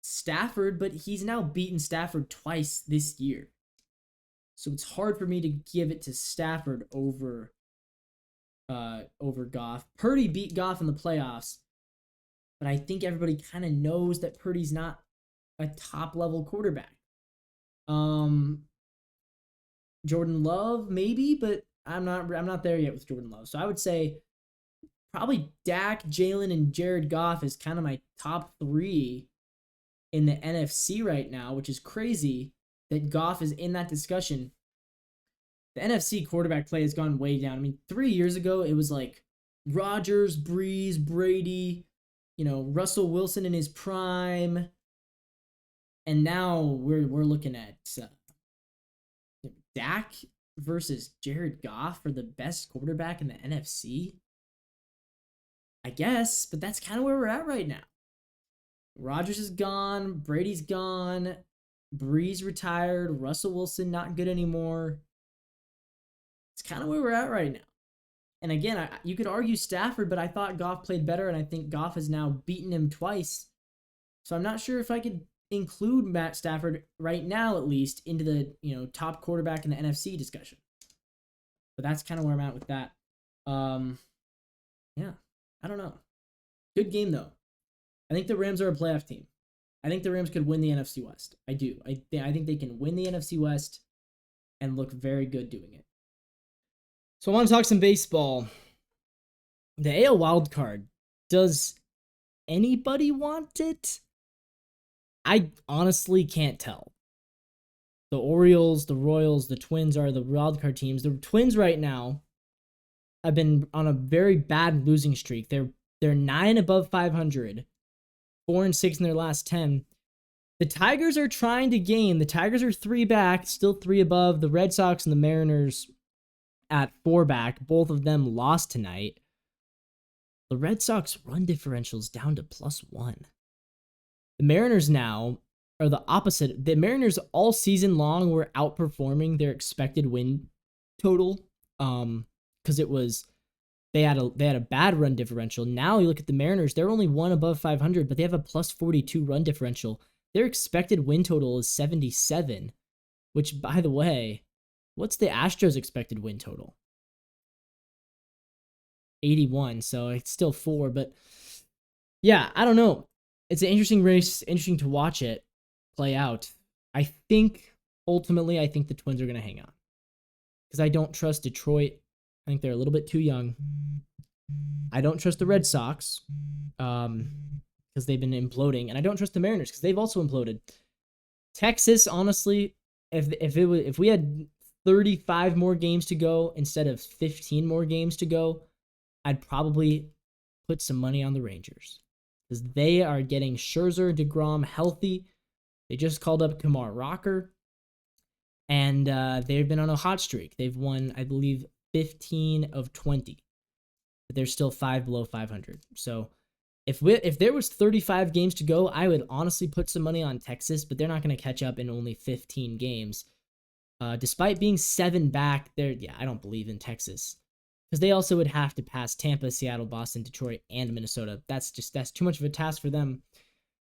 Stafford, but he's now beaten Stafford twice this year. So it's hard for me to give it to Stafford over Goff. Purdy beat Goff in the playoffs, but I think everybody kind of knows that Purdy's not a top level quarterback. Jordan Love maybe, but I'm not there yet with Jordan Love. So I would say probably Dak, Jalen, and Jared Goff is kind of my top 3 in the NFC right now, which is crazy that Goff is in that discussion. The NFC quarterback play has gone way down. I mean, 3 years ago, it was like Rodgers, Breeze, Brady, Russell Wilson in his prime. And now we're looking at Dak versus Jared Goff for the best quarterback in the NFC. I guess, but that's kind of where we're at right now. Rodgers is gone, Brady's gone, Breeze retired, Russell Wilson not good anymore. It's kind of where we're at right now. And again, you could argue Stafford, but I thought Goff played better, and I think Goff has now beaten him twice. So I'm not sure if I could include Matt Stafford right now, at least, into the top quarterback in the NFC discussion. But that's kind of where I'm at with that. Yeah, I don't know. Good game though. I think the Rams are a playoff team. I think the Rams could win the NFC West. I do. I think they can win the NFC West and look very good doing it. So I want to talk some baseball. The AL wild card. Does anybody want it? I honestly can't tell. The Orioles, the Royals, the Twins are the wild card teams. The Twins right now have been on a very bad losing streak. They're 9 above 500, 4-6 in their last 10. The Tigers are trying to gain. The Tigers are 3 back, still 3 above. The Red Sox and the Mariners at 4 back. Both of them lost tonight. The Red Sox run differential's down to +1. The Mariners now are the opposite. The Mariners all season long were outperforming their expected win total. Because they had a bad run differential. Now you look at the Mariners, they're only 1 above 500, but they have a +42 run differential. Their expected win total is 77, which, by the way, what's the Astros' expected win total? 81, so it's still 4, but yeah, I don't know. It's an interesting race, interesting to watch it play out. Ultimately, I think the Twins are going to hang on. Because I don't trust Detroit. I think they're a little bit too young. I don't trust the Red Sox because they've been imploding. And I don't trust the Mariners because they've also imploded. Texas, honestly, if we had 35 more games to go instead of 15 more games to go, I'd probably put some money on the Rangers. Because they are getting Scherzer, DeGrom healthy. They just called up Kumar Rocker. And they've been on a hot streak. They've won, I believe, 15 of 20. But they're still 5 below 500. So if there was 35 games to go, I would honestly put some money on Texas, but they're not going to catch up in only 15 games. Despite being 7 back, I don't believe in Texas. Because they also would have to pass Tampa, Seattle, Boston, Detroit, and Minnesota. That's too much of a task for them.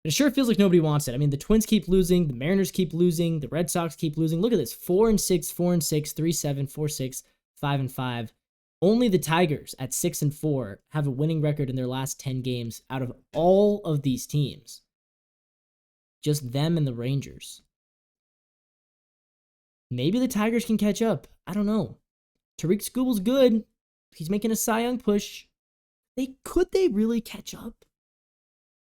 But it sure feels like nobody wants it. I mean, the Twins keep losing, the Mariners keep losing, the Red Sox keep losing. Look at this: 4-6, 4-6, 3-7, 4-6, 5-5. Only the Tigers at 6-4 have a winning record in their last 10 games out of all of these teams. Just them and the Rangers. Maybe the Tigers can catch up. I don't know. Tariq Skubal's good. He's making a Cy Young push. Could they really catch up?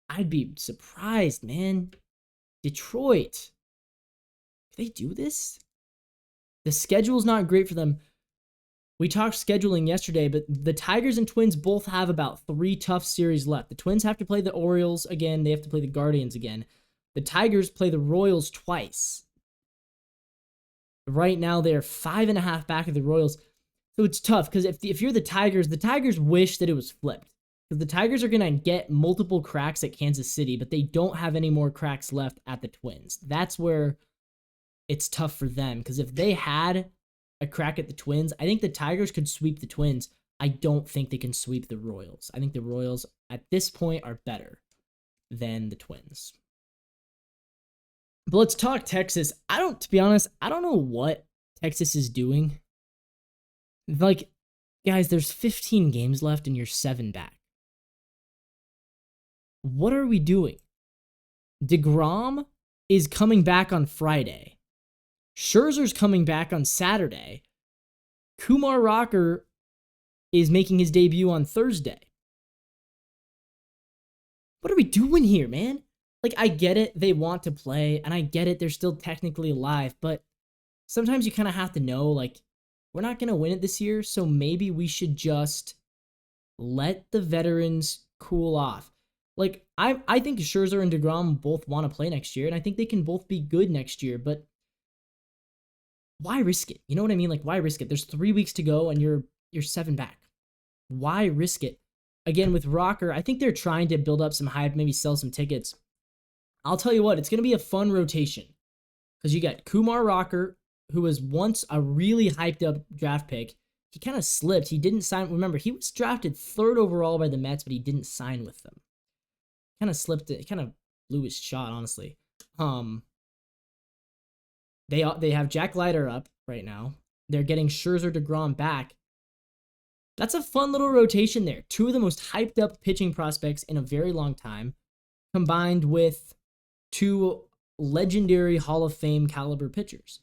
I'd be surprised, man. Detroit. Can they do this? The schedule's not great for them. We talked scheduling yesterday, but the Tigers and Twins both have about 3 tough series left. The Twins have to play the Orioles again. They have to play the Guardians again. The Tigers play the Royals twice. Right now, they're 5.5 back of the Royals. So it's tough because if you're the Tigers wish that it was flipped. Because the Tigers are going to get multiple cracks at Kansas City, but they don't have any more cracks left at the Twins. That's where it's tough for them. Because if they had a crack at the Twins, I think the Tigers could sweep the Twins. I don't think they can sweep the Royals. I think the Royals at this point are better than the Twins. But let's talk Texas. To be honest, I don't know what Texas is doing. Like, guys, there's 15 games left and you're 7 back. What are we doing? DeGrom is coming back on Friday. Scherzer's coming back on Saturday. Kumar Rocker is making his debut on Thursday. What are we doing here, man? Like, I get it, they want to play, and I get it, they're still technically alive, but sometimes you kind of have to know, like, we're not going to win it this year, so maybe we should just let the veterans cool off. Like, I think Scherzer and DeGrom both want to play next year, and I think they can both be good next year, but why risk it? You know what I mean? Like, why risk it? There's 3 weeks to go, and you're 7 back. Why risk it? Again, with Rocker, I think they're trying to build up some hype, maybe sell some tickets. I'll tell you what, it's going to be a fun rotation. Because you got Kumar Rocker, who was once a really hyped up draft pick. He kind of slipped. He didn't sign. Remember, he was drafted 3rd overall by the Mets, but he didn't sign with them. Kind of slipped it. He kind of blew his shot, honestly. They have Jack Leiter up right now. They're getting Scherzer, DeGrom back. That's a fun little rotation there. 2 of the most hyped up pitching prospects in a very long time, combined with 2 legendary Hall of Fame caliber pitchers.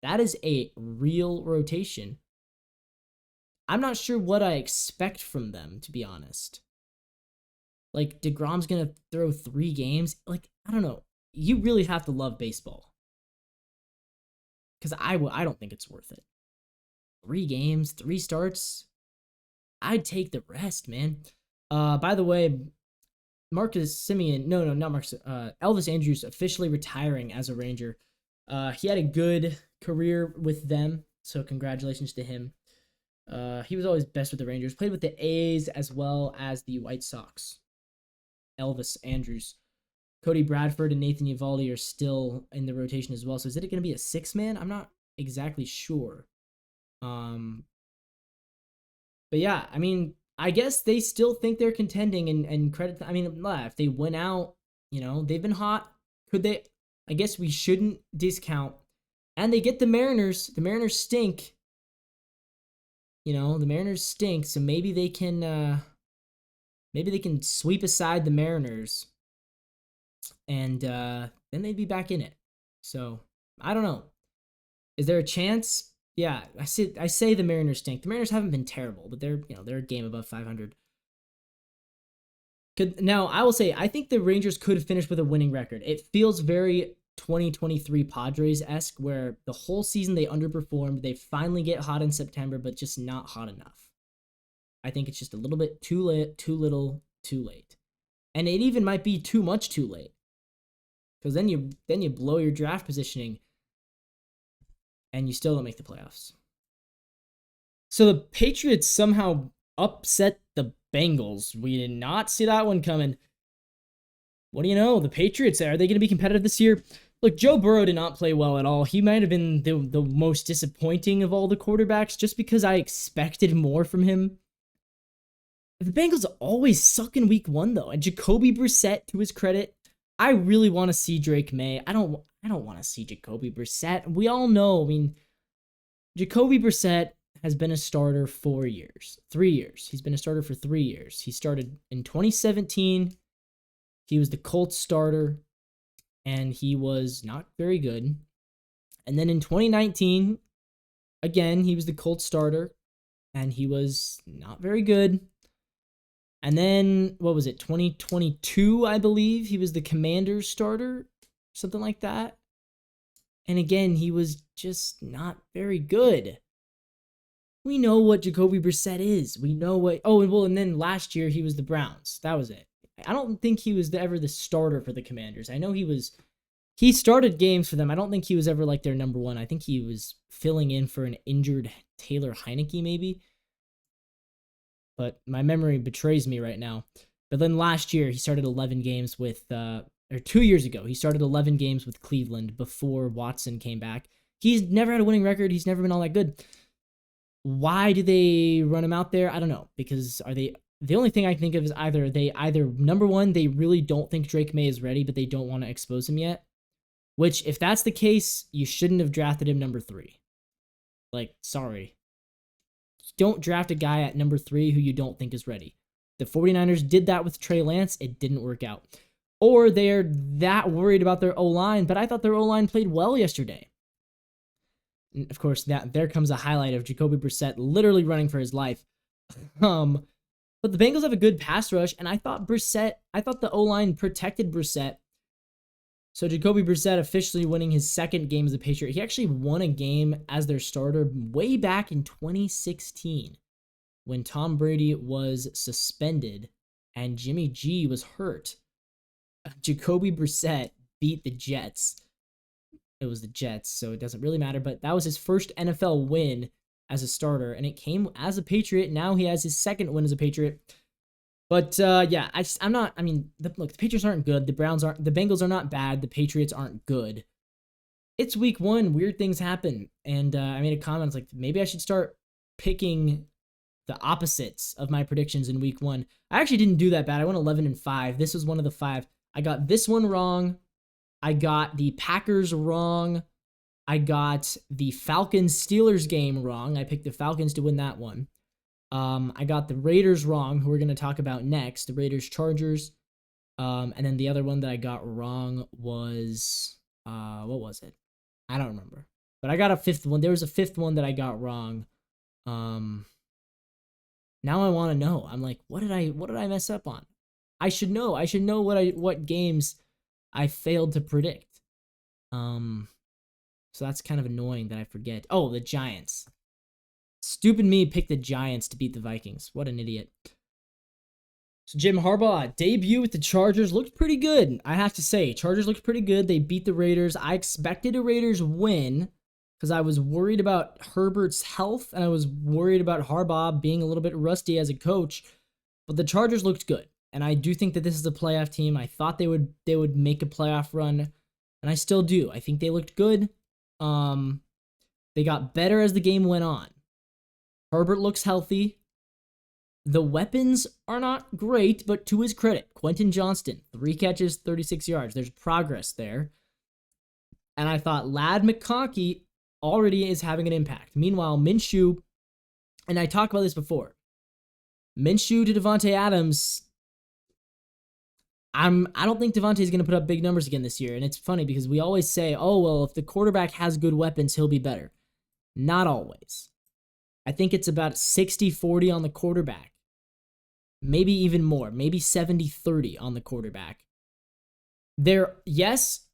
That is a real rotation. I'm not sure what I expect from them, to be honest. Like, DeGrom's going to throw 3 games. Like, I don't know. You really have to love baseball. Because I don't think it's worth it. 3 games, 3 starts. I'd take the rest, man. By the way, Marcus Semien, no, not Marcus, Elvis Andrus officially retiring as a Ranger. He had a good career with them, so congratulations to him. He was always best with the Rangers. Played with the A's as well as the White Sox. Elvis Andrus. Cody Bradford and Nathan Eovaldi are still in the rotation as well. So is it going to be a 6-man? I'm not exactly sure. But yeah, I mean, I guess they still think they're contending and credit. I mean, if they win out, they've been hot. Could they? I guess we shouldn't discount. And they get the Mariners. The Mariners stink. The Mariners stink. So maybe they can sweep aside the Mariners. And then they'd be back in it. So I don't know. Is there a chance? Yeah, I say the Mariners stink. The Mariners haven't been terrible, but they're a game above 500. Now, I will say, I think the Rangers could have finished with a winning record. It feels very 2023 Padres-esque, where the whole season they underperformed. They finally get hot in September, but just not hot enough. I think it's just a little bit too late, too little, too late. And it even might be too much too late. Because then you blow your draft positioning and you still don't make the playoffs. So the Patriots somehow upset the Bengals. We did not see that one coming. What do you know? The Patriots, are they going to be competitive this year? Look, Joe Burrow did not play well at all. He might have been the most disappointing of all the quarterbacks just because I expected more from him. The Bengals always suck in week 1, though. And Jacoby Brissett, to his credit, I really want to see Drake May. I don't want to see Jacoby Brissett. We all know, Jacoby Brissett has been a starter 3 years. He's been a starter for 3 years. He started in 2017. He was the Colts starter, and he was not very good. And then in 2019, again, he was the Colts starter, and he was not very good. And then, 2022, I believe, he was the Commanders starter, something like that. And again, he was just not very good. We know what Jacoby Brissett is. We know what... and then last year, he was the Browns. That was it. I don't think he was ever the starter for the Commanders. I know he started games for them. I don't think he was ever like their number 1. I think he was filling in for an injured Taylor Heineke, maybe. but my memory betrays me right now. But then last year, he started 11 games with, or 2 years ago, he started 11 games with Cleveland before Watson came back. He's never had a winning record. He's never been all that good. Why do they run him out there? I don't know. Because the only thing I can think of is either number one, they really don't think Drake May is ready, but they don't want to expose him yet. Which, if that's the case, you shouldn't have drafted him number 3. Like, sorry. Don't draft a guy at number 3 who you don't think is ready. The 49ers did that with Trey Lance. It didn't work out. Or they're that worried about their O-line, but I thought their O-line played well yesterday. And of course, there comes a highlight of Jacoby Brissett literally running for his life. But the Bengals have a good pass rush, and I thought the O-line protected Brissett. So Jacoby Brissett officially winning his second game as a Patriot. He actually won a game as their starter way back in 2016 when Tom Brady was suspended and Jimmy G was hurt. Jacoby Brissett beat the Jets. It was the Jets, so it doesn't really matter, but that was his first NFL win as a starter, and it came as a Patriot. Now he has his second win as a Patriot. But yeah, the Patriots aren't good. The Bengals are not bad. The Patriots aren't good. It's week 1. Weird things happen. And I made a comment. It's like, maybe I should start picking the opposites of my predictions in week 1. I actually didn't do that bad. I went 11-5. This was one of the 5. I got this one wrong. I got the Packers wrong. I got the Falcons-Steelers game wrong. I picked the Falcons to win that one. I got the Raiders wrong, who we're going to talk about next. The Raiders-Chargers. And then the other one that I got wrong was, what was it? I don't remember. But I got a 5th one. There was a 5th one that I got wrong. Now I want to know. I'm like, what did I mess up on? I should know. I should know what games I failed to predict. So that's kind of annoying that I forget. Oh, the Giants. Stupid me picked the Giants to beat the Vikings. What an idiot. So Jim Harbaugh, debut with the Chargers, looked pretty good. I have to say, Chargers looked pretty good. They beat the Raiders. I expected a Raiders win because I was worried about Herbert's health and I was worried about Harbaugh being a little bit rusty as a coach. But the Chargers looked good. And I do think that this is a playoff team. I thought they would make a playoff run. And I still do. I think they looked good. They got better as the game went on. Herbert looks healthy. The weapons are not great, but to his credit, Quentin Johnston, 3 catches, 36 yards. There's progress there. And I thought Ladd McConkey already is having an impact. Meanwhile, Minshew, and I talked about this before, Minshew to Devontae Adams, I don't think Devontae is going to put up big numbers again this year. And it's funny because we always say, oh, well, if the quarterback has good weapons, he'll be better. Not always. I think it's about 60-40 on the quarterback. Maybe even more. Maybe 70-30 on the quarterback. Yes,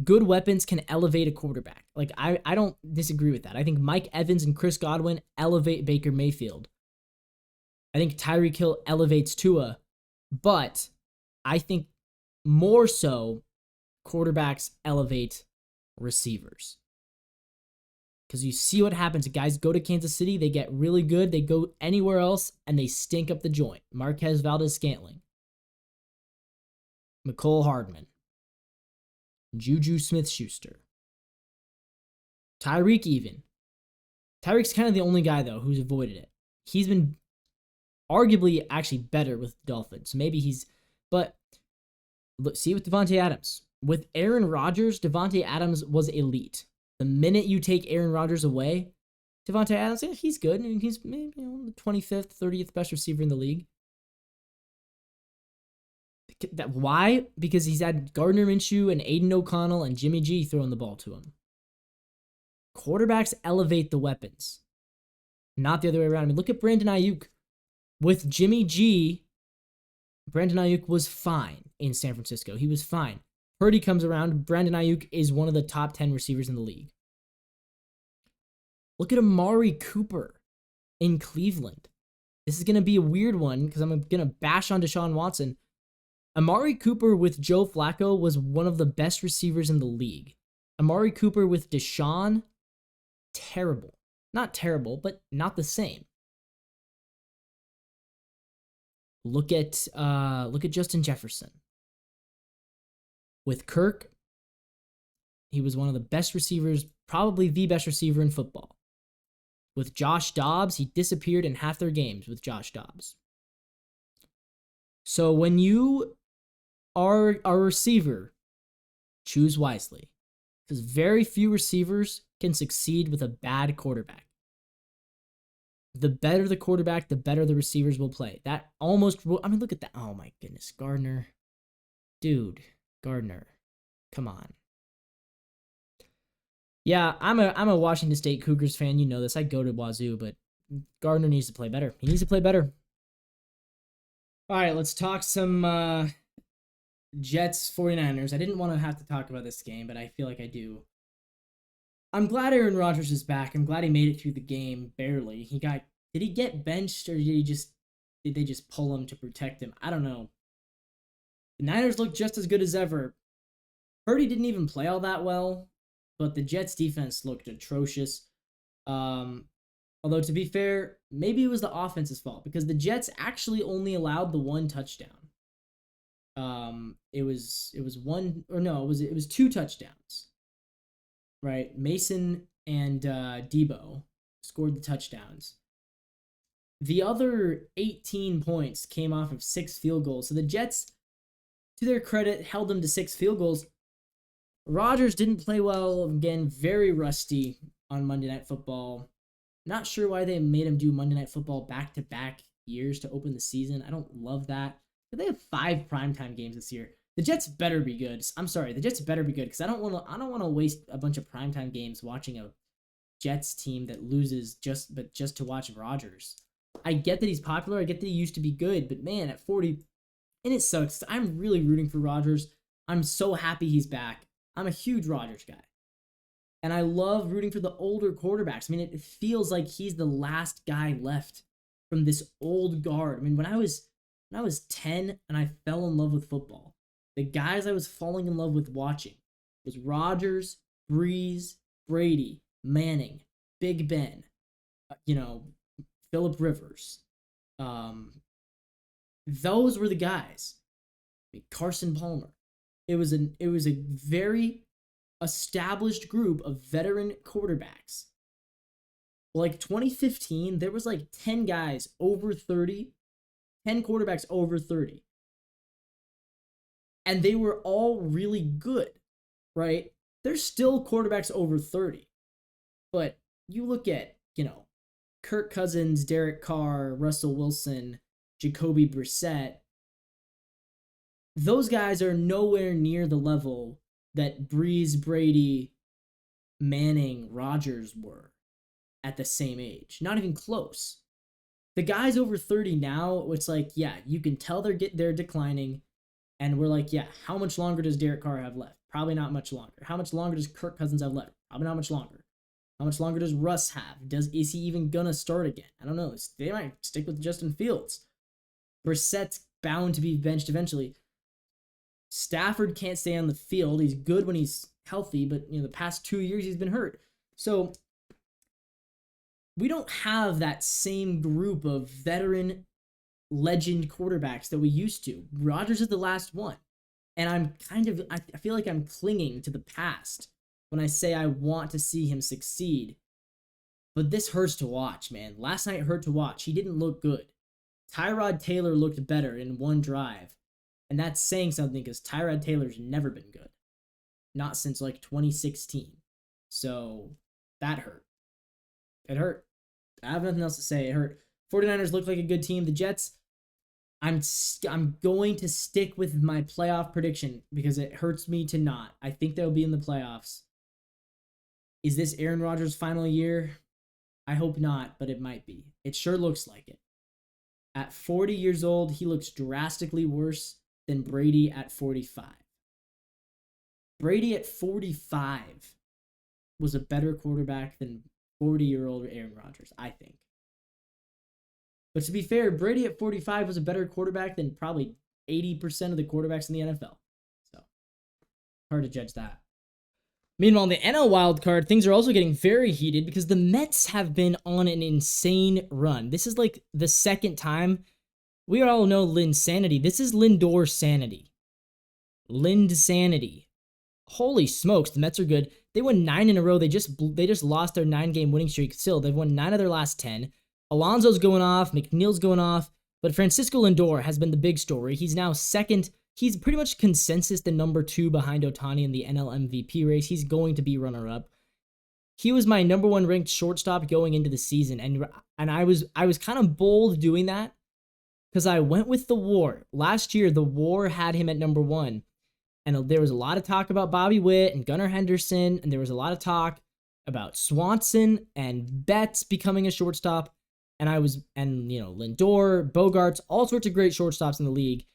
good weapons can elevate a quarterback. Like, I don't disagree with that. I think Mike Evans and Chris Godwin elevate Baker Mayfield. I think Tyreek Hill elevates Tua. But I think more so quarterbacks elevate receivers. Because you see what happens. Guys go to Kansas City, they get really good. They go anywhere else, and they stink up the joint. Marquez Valdez-Scantling. Mecole Hardman. Juju Smith-Schuster. Tyreek even. Tyreek's kind of the only guy, though, who's avoided it. He's been arguably actually better with the Dolphins. But look, see with Devontae Adams. With Aaron Rodgers, Devontae Adams was elite. The minute you take Aaron Rodgers away, Devontae Adams, yeah, he's good. I mean, he's maybe the 25th, 30th best receiver in the league. Why? Because he's had Gardner Minshew and Aiden O'Connell and Jimmy G throwing the ball to him. Quarterbacks elevate the weapons, not the other way around. I mean, look at Brandon Ayuk. With Jimmy G, Brandon Ayuk was fine in San Francisco. He was fine. Purdy comes around. Brandon Ayuk is one of the top 10 receivers in the league. Look at Amari Cooper in Cleveland. This is going to be a weird one because I'm going to bash on Deshaun Watson. Amari Cooper with Joe Flacco was one of the best receivers in the league. Amari Cooper with Deshaun, terrible. Not terrible, but not the same. Look at Justin Jefferson. With Kirk, he was one of the best receivers, probably the best receiver in football. With Josh Dobbs, he disappeared in half their games with Josh Dobbs. So when you are a receiver, choose wisely. Because very few receivers can succeed with a bad quarterback. The better the quarterback, the better the receivers will play. That almost, I mean, look at that. Oh my goodness, Gardner. Dude, Gardner. Come on. Yeah, I'm a Washington State Cougars fan. You know this. I go to Wazoo, but Gardner needs to play better. He needs to play better. All right, let's talk some Jets 49ers. I didn't want to have to talk about this game, but I feel like I do. I'm glad Aaron Rodgers is back. I'm glad he made it through the game barely. Did he get benched or did they just pull him to protect him? I don't know. The Niners look just as good as ever. Purdy didn't even play all that well, but the Jets defense looked atrocious. Although to be fair, maybe it was the offense's fault because the Jets actually only allowed the one touchdown. It was two touchdowns. Right, Mason and Debo scored the touchdowns. The other 18 points came off of 6 field goals. So the Jets, to their credit, held them to 6 field goals. Rodgers didn't play well. Again, very rusty on Monday Night Football. Not sure why they made him do Monday Night Football back-to-back years to open the season. I don't love that. But they have 5 primetime games this year. The Jets better be good. I'm sorry, the Jets better be good because I don't want to waste a bunch of primetime games watching a Jets team that loses just to watch Rodgers. I get that he's popular. I get that he used to be good, but man, at 40, and it sucks. I'm really rooting for Rodgers. I'm so happy he's back. I'm a huge Rodgers guy. And I love rooting for the older quarterbacks. I mean, it feels like he's the last guy left from this old guard. I mean, when I was 10 and I fell in love with football, the guys I was falling in love with watching was Rodgers, Breeze, Brady, Manning, Big Ben, Phillip Rivers. Those were the guys. I mean, Carson Palmer. It was a very established group of veteran quarterbacks. Like 2015, there was like 10 guys over 30, 10 quarterbacks over 30. And they were all really good, right? There's still quarterbacks over 30. But you look at, Kirk Cousins, Derek Carr, Russell Wilson, Jacoby Brissett. Those guys are nowhere near the level that Breeze, Brady, Manning, Rodgers were at the same age. Not even close. The guys over 30 now, it's like, yeah, you can tell they're declining. And we're like, yeah, how much longer does Derek Carr have left? Probably not much longer. How much longer does Kirk Cousins have left? Probably not much longer. How much longer does Russ have? Is he even gonna start again? I don't know. They might stick with Justin Fields. Brissett's bound to be benched eventually. Stafford can't stay on the field. He's good when he's healthy, but the past 2 years he's been hurt. So we don't have that same group of veteran legend quarterbacks that we used to. Rodgers is the last one. And I feel like I'm clinging to the past when I say I want to see him succeed. But this hurts to watch, man. Last night hurt to watch. He didn't look good. Tyrod Taylor looked better in one drive. And that's saying something because Tyrod Taylor's never been good. Not since like 2016. So that hurt. It hurt. I have nothing else to say. It hurt. 49ers look like a good team. The Jets, I'm going to stick with my playoff prediction because it hurts me to not. I think they'll be in the playoffs. Is this Aaron Rodgers' final year? I hope not, but it might be. It sure looks like it. At 40 years old, he looks drastically worse than Brady at 45. Brady at 45 was a better quarterback than 40-year-old Aaron Rodgers, I think. But to be fair, Brady at 45 was a better quarterback than probably 80% of the quarterbacks in the NFL. So, hard to judge that. Meanwhile, in the NL wildcard, things are also getting very heated because the Mets have been on an insane run. This is like the second time We all know Linsanity. This is Lindor Sanity. Lind Sanity. Holy smokes, the Mets are good. They won 9 in a row. They just lost their 9-game winning streak. Still, they've won 9 of their last 10. Alonso's going off, McNeil's going off, but Francisco Lindor has been the big story. He's now second. He's pretty much consensus the number 2 behind Ohtani in the NL MVP race. He's going to be runner-up. He was my number 1 ranked shortstop going into the season, and I was kind of bold doing that because I went with the WAR. Last year, the WAR had him at number 1. And there was a lot of talk about Bobby Witt and Gunnar Henderson, and there was a lot of talk about Swanson and Betts becoming a shortstop. And Lindor, Bogarts, all sorts of great shortstops in the league.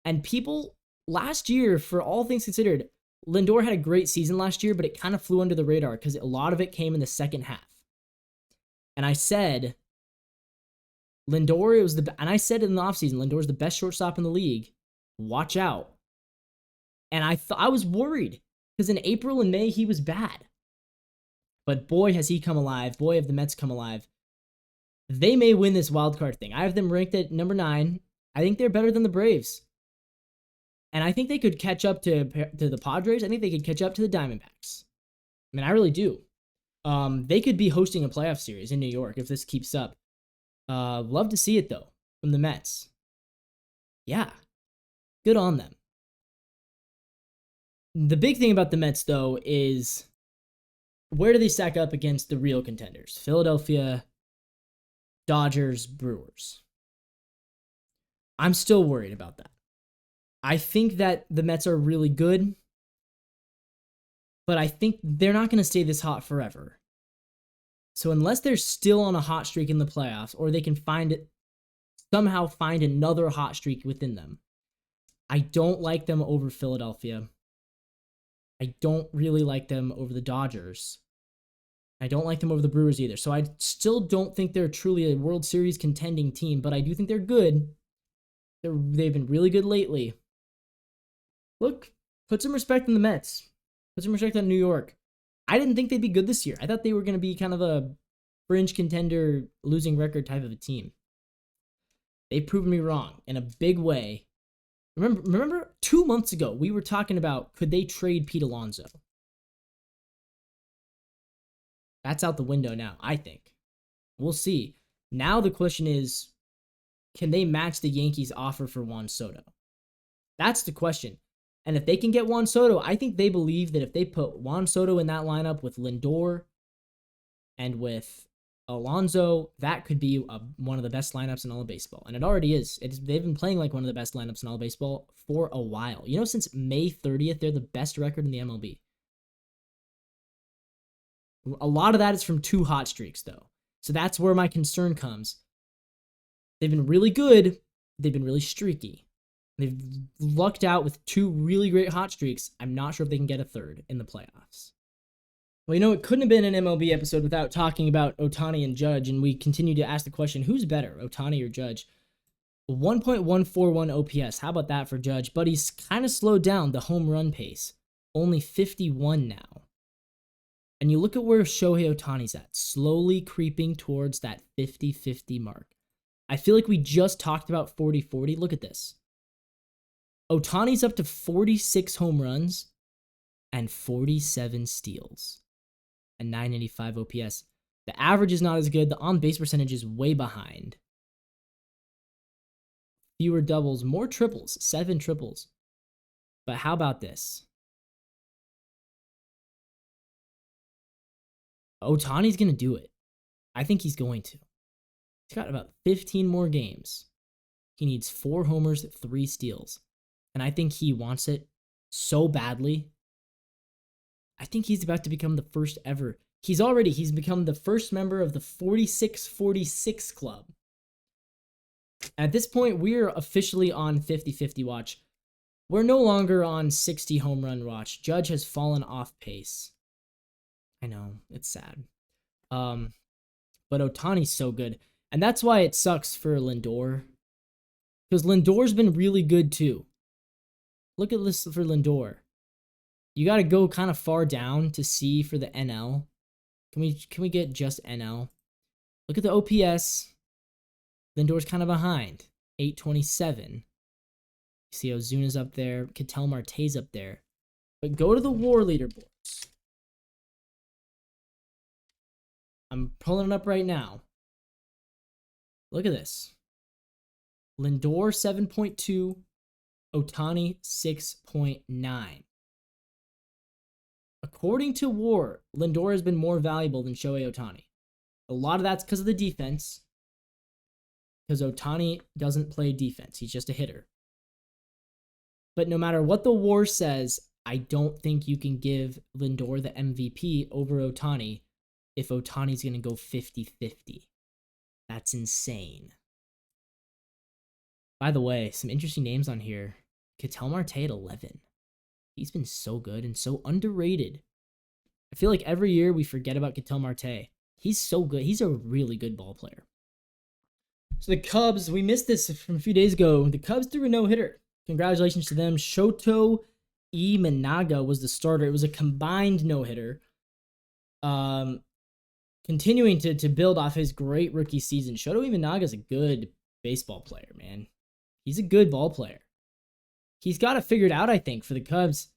And people last year, for all things considered, Lindor had a great season last year, but it kind of flew under the radar because a lot of it came in the second half. And I said, I said in the offseason, Lindor's the best shortstop in the league. Watch out. And I was worried because in April and May, he was bad. But boy, has he come alive. Boy, have the Mets come alive. They may win this wildcard thing. I have them ranked at number 9. I think they're better than the Braves. And I think they could catch up to the Padres. I think they could catch up to the Diamondbacks. I mean, I really do. They could be hosting a playoff series in New York if this keeps up. Love to see it, though, from the Mets. Yeah, good on them. The big thing about the Mets, though, is where do they stack up against the real contenders? Philadelphia, Dodgers, Brewers. I'm still worried about that. I think that the Mets are really good, but I think they're not going to stay this hot forever. So unless they're still on a hot streak in the playoffs, or they can somehow find another hot streak within them, I don't like them over Philadelphia. I don't really like them over the Dodgers. I don't like them over the Brewers either. So I still don't think they're truly a World Series contending team, but I do think they're good. They've been really good lately. Look, put some respect in the Mets. Put some respect on New York. I didn't think they'd be good this year. I thought they were going to be kind of a fringe contender, losing record type of a team. They've proven me wrong in a big way. Remember 2 months ago, we were talking about could they trade Pete Alonso? That's out the window now, I think. We'll see. Now the question is, can they match the Yankees' offer for Juan Soto? That's the question. And if they can get Juan Soto, I think they believe that if they put Juan Soto in that lineup with Lindor and with Alonso, that could be one of the best lineups in all of baseball. And it already is. They've been playing like one of the best lineups in all of baseball for a while. Since May 30th, they're the best record in the MLB. A lot of that is from 2 hot streaks, though. So that's where my concern comes. They've been really good. They've been really streaky. They've lucked out with 2 really great hot streaks. I'm not sure if they can get a third in the playoffs. Well, it couldn't have been an MLB episode without talking about Ohtani and Judge, and we continue to ask the question, who's better, Ohtani or Judge? 1.141 OPS, how about that for Judge? But he's kind of slowed down the home run pace. Only 51 now. And you look at where Shohei Ohtani's at, slowly creeping towards that 50-50 mark. I feel like we just talked about 40-40. Look at this. Ohtani's up to 46 home runs and 47 steals and 985 OPS. The average is not as good. The on-base percentage is way behind. Fewer doubles, more triples, 7 triples. But how about this? Ohtani's going to do it. I think he's going to. He's got about 15 more games. He needs 4 homers, 3 steals. And I think he wants it so badly. I think he's about to become the first ever. He's become the first member of the 46-46 club. At this point, we're officially on 50-50 watch. We're no longer on 60 home run watch. Judge has fallen off pace. I know, it's sad. But Ohtani's so good. And that's why it sucks for Lindor. Because Lindor's been really good too. Look at this for Lindor. You got to go kind of far down to see for the NL. Can we get just NL? Look at the OPS. Lindor's kind of behind. 827. You see Ozuna's up there. Ketel Marte's up there. But go to the WAR leaderboards. I'm pulling it up right now. Look at this. Lindor 7.2. Ohtani 6.9. According to WAR, Lindor has been more valuable than Shohei Ohtani. A lot of that's because of the defense. Because Ohtani doesn't play defense. He's just a hitter. But no matter what the WAR says, I don't think you can give Lindor the MVP over Ohtani if Ohtani's going to go 50-50. That's insane. By the way, some interesting names on here. Ketel Marte at 11. He's been so good and so underrated. I feel like every year we forget about Ketel Marte. He's so good. He's a really good ball player. So the Cubs, we missed this from a few days ago. The Cubs threw a no-hitter. Congratulations to them. Shoto Imanaga was the starter. It was a combined no-hitter. Continuing to build off his great rookie season. Shoto Imanaga is a good baseball player, man. He's a good ball player. He's got it figured out, I think, for the Cubs.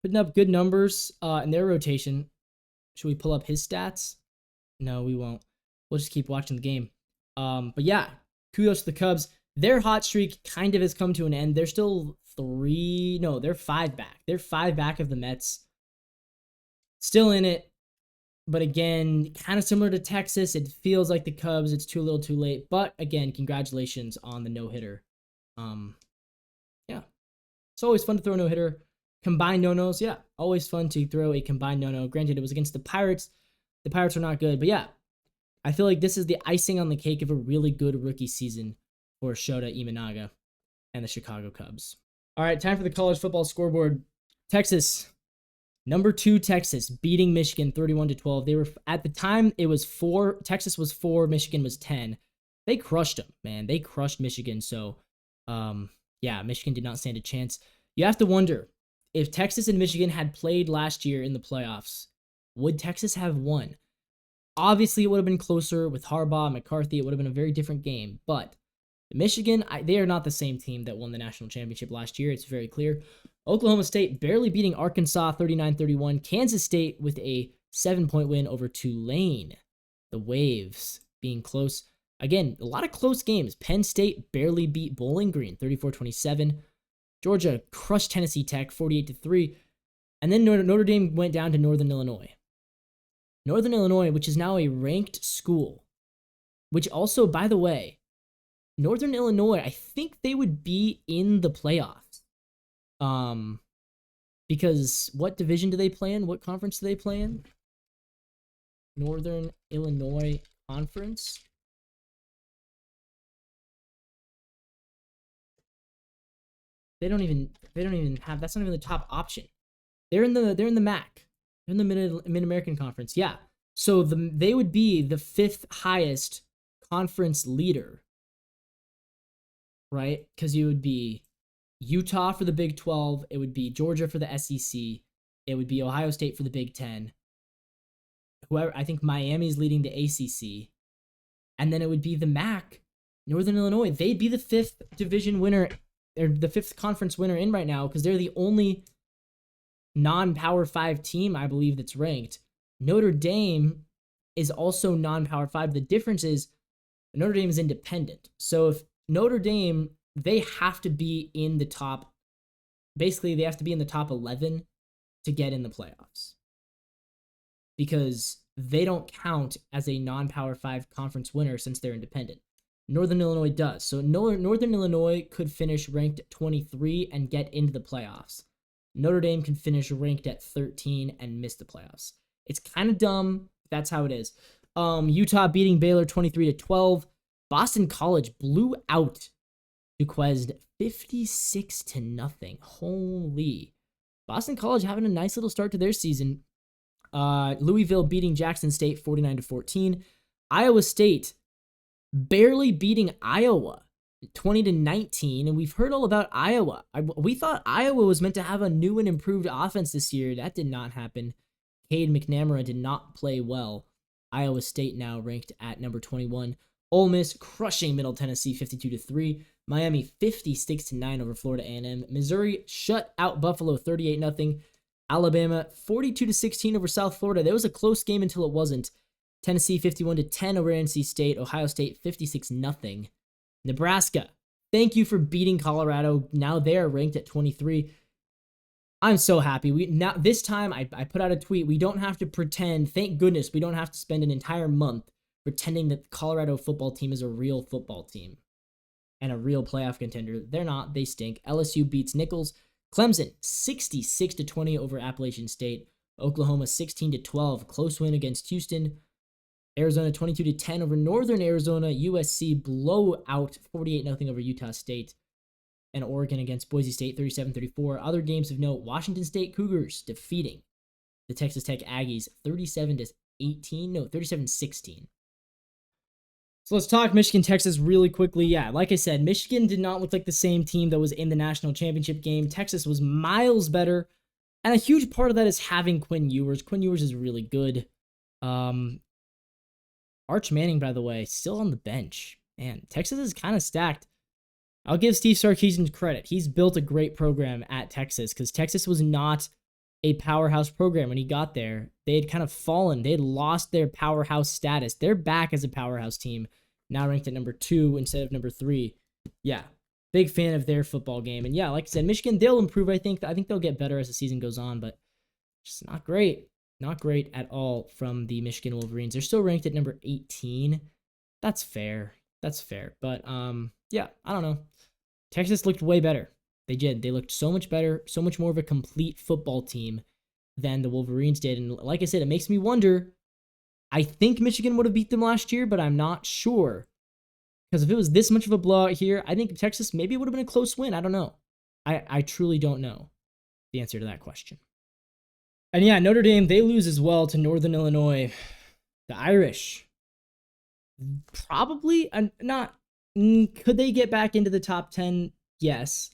Putting up good numbers in their rotation. Should we pull up his stats? No, we won't. We'll just keep watching the game. But yeah, kudos to the Cubs. Their hot streak kind of has come to an end. They're still they're 5 back. They're 5 back of the Mets. Still in it. But again, kind of similar to Texas. It feels like the Cubs. It's too little too late. But again, congratulations on the no-hitter. Yeah. It's always fun to throw a no-hitter. Combined no-nos, yeah. Always fun to throw a combined no-no. Granted, it was against the Pirates. The Pirates were not good. But yeah, I feel like this is the icing on the cake of a really good rookie season for Shota Imanaga and the Chicago Cubs. All right, time for the college football scoreboard. Texas, number 2 Texas, beating Michigan 31-12. They were, at the time, it was 4. Texas was 4, Michigan was 10. They crushed them, man. They crushed Michigan. So, yeah, Michigan did not stand a chance. You have to wonder, if Texas and Michigan had played last year in the playoffs, would Texas have won? Obviously, it would have been closer with Harbaugh, McCarthy. It would have been a very different game. But Michigan, they are not the same team that won the national championship last year. It's very clear. Oklahoma State barely beating Arkansas 39-31. Kansas State with a 7-point win over Tulane. The Waves being close. Again, a lot of close games. Penn State barely beat Bowling Green 34-27. Georgia crushed Tennessee Tech 48-3. And then Notre Dame went down to Northern Illinois. Northern Illinois, which is now a ranked school, which also, by the way, Northern Illinois, I think they would be in the playoffs. Because what division do they play in? What conference do they play in? Northern Illinois Conference. They don't even have, that's not even the top option. They're in the MAC. They're in the Mid-American Conference. Yeah. So they would be the 5th highest conference leader. Right? Because you would be Utah for the Big 12. It would be Georgia for the SEC. It would be Ohio State for the Big 10. Whoever, I think Miami's leading the ACC. And then it would be the MAC, Northern Illinois. They'd be the 5th division winner, or the 5th conference winner in right now, because they're the only non-Power 5 team, I believe, that's ranked. Notre Dame is also non-Power 5. The difference is Notre Dame is independent. So if Notre Dame, they have to be in the top, basically they have to be in the top 11 to get in the playoffs. Because they don't count as a non-Power 5 conference winner since they're independent. Northern Illinois does. So Northern Illinois could finish ranked 23 and get into the playoffs. Notre Dame can finish ranked at 13 and miss the playoffs. It's kind of dumb. That's how it is. Utah beating Baylor 23-12. Boston College blew out Duquesne 56-0. Holy. Boston College having a nice little start to their season. Louisville beating Jackson State 49-14. Iowa State barely beating Iowa 20-19, and we've heard all about Iowa. We thought Iowa was meant to have a new and improved offense this year. That did not happen. Cade McNamara did not play well. Iowa State now ranked at number 21. Ole Miss crushing Middle Tennessee 52-3. Miami 56-9 over Florida A&M. Missouri shut out Buffalo 38-0. Alabama 42-16 over South Florida. There was a close game until it wasn't. Tennessee 51-10 over NC State. Ohio State 56-0. Nebraska, thank you for beating Colorado. Now they are ranked at 23. I'm so happy. This time I put out a tweet. We don't have to pretend. Thank goodness we don't have to spend an entire month pretending that the Colorado football team is a real football team and a real playoff contender. They're not. They stink. LSU beats Nichols. Clemson 66-20 over Appalachian State. Oklahoma 16-12. Close win against Houston. Arizona 22-10 over Northern Arizona. USC blowout 48-0 over Utah State. And Oregon against Boise State 37-34. Other games of note, Washington State Cougars defeating the Texas Tech Aggies 37-16. So let's talk Michigan, Texas really quickly. Yeah, like I said, Michigan did not look like the same team that was in the national championship game. Texas was miles better. And a huge part of that is having Quinn Ewers. Quinn Ewers is really good. Arch Manning, by the way, still on the bench. Man, Texas is kind of stacked. I'll give Steve Sarkisian credit. He's built a great program at Texas because Texas was not a powerhouse program when he got there. They had kind of fallen. They had lost their powerhouse status. They're back as a powerhouse team, now ranked at number 2 instead of number 3. Yeah, big fan of their football game. And yeah, like I said, Michigan, they'll improve, I think. I think they'll get better as the season goes on, but just not great. Not great at all from the Michigan Wolverines. They're still ranked at number 18. That's fair. But yeah, I don't know. Texas looked way better. They did. They looked so much better, so much more of a complete football team than the Wolverines did. And like I said, it makes me wonder. I think Michigan would have beat them last year, but I'm not sure. Because if it was this much of a blowout here, I think Texas maybe would have been a close win. I don't know. I truly don't know the answer to that question. And yeah, Notre Dame, they lose as well to Northern Illinois. The Irish, probably not. Could they get back into the top 10? Yes.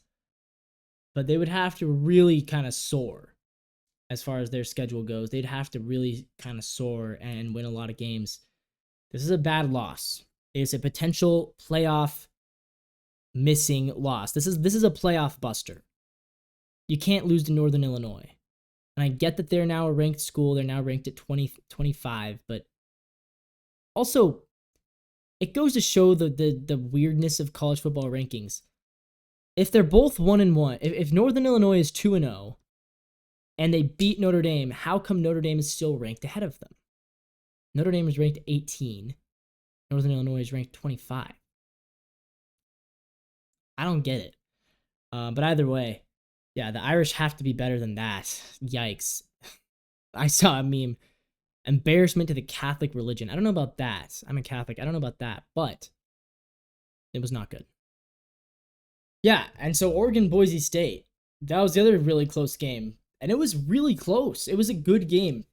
But they would have to really kind of soar as far as their schedule goes. They'd have to really kind of soar and win a lot of games. This is a bad loss. It's a potential playoff missing loss. This is a playoff buster. You can't lose to Northern Illinois. And I get that they're now a ranked school. They're now ranked at 25, but also it goes to show the weirdness of college football rankings. If they're both 1-1, if Northern Illinois is 2-0 and they beat Notre Dame, how come Notre Dame is still ranked ahead of them? Notre Dame is ranked 18. Northern Illinois is ranked 25. I don't get it. But either way, yeah, the Irish have to be better than that. Yikes. I saw a meme. Embarrassment to the Catholic religion. I don't know about that. I'm a Catholic. I don't know about that, but it was not good. Yeah, and so Oregon, Boise State. That was the other really close game. And it was really close. It was a good game.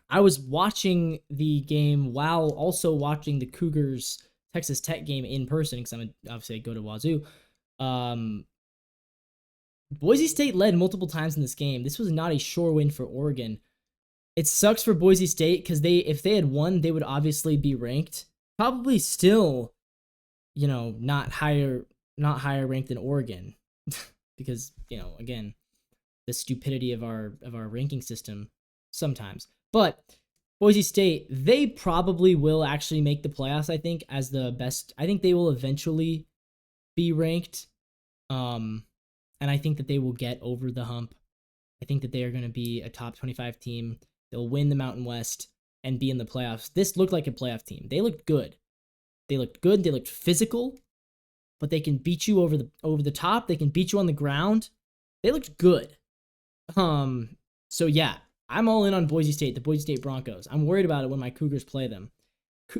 I was watching the game while also watching the Cougars Texas Tech game in person because I'm obviously go to Wazoo. Boise State led multiple times in this game. This was not a sure win for Oregon. It sucks for Boise State because if they had won, they would obviously be ranked. Probably still, not higher ranked than Oregon. Because, again, the stupidity of our ranking system sometimes. But Boise State, they probably will actually make the playoffs, I think, as the best. I think they will eventually be ranked. And I think that they will get over the hump. I think that they are going to be a top 25 team. They'll win the Mountain West and be in the playoffs. This looked like a playoff team. They looked good. They looked physical, but they can beat you over the top. They can beat you on the ground. They looked good. So yeah, I'm all in on Boise State, the Boise State Broncos. I'm worried about it when my Cougars play them.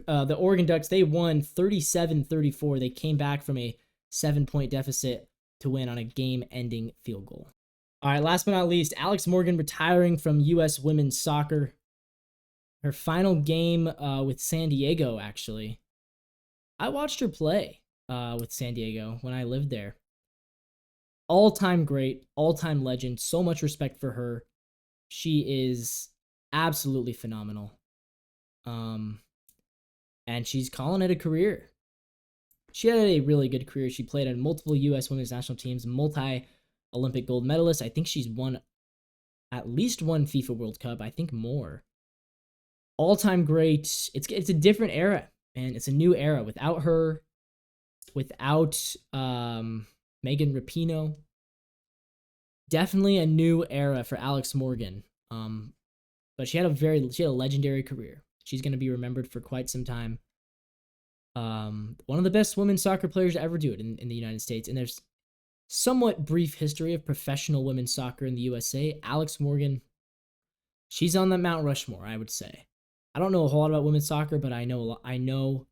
The Oregon Ducks, they won 37-34. They came back from a 7-point deficit to win on a game-ending field goal. All right, last but not least, Alex Morgan retiring from U.S. women's soccer. Her final game with San Diego, actually. I watched her play with San Diego when I lived there. All-time great, all-time legend. So much respect for her. She is absolutely phenomenal. And she's calling it a career. She had a really good career. She played on multiple U.S. women's national teams, multi-Olympic gold medalist. I think she's won at least one FIFA World Cup. I think more. All-time great. It's a different era, man. It's a new era without her, without Megan Rapinoe. Definitely a new era for Alex Morgan. But she had a legendary career. She's going to be remembered for quite some time. One of the best women's soccer players to ever do it in the United States. And there's somewhat brief history of professional women's soccer in the USA. Alex Morgan, she's on the Mount Rushmore, I would say. I don't know a whole lot about women's soccer, but I know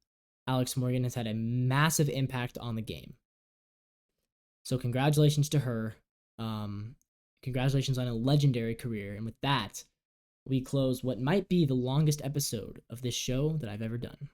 Alex Morgan has had a massive impact on the game. So congratulations to her. Congratulations on a legendary career. And with that, we close what might be the longest episode of this show that I've ever done.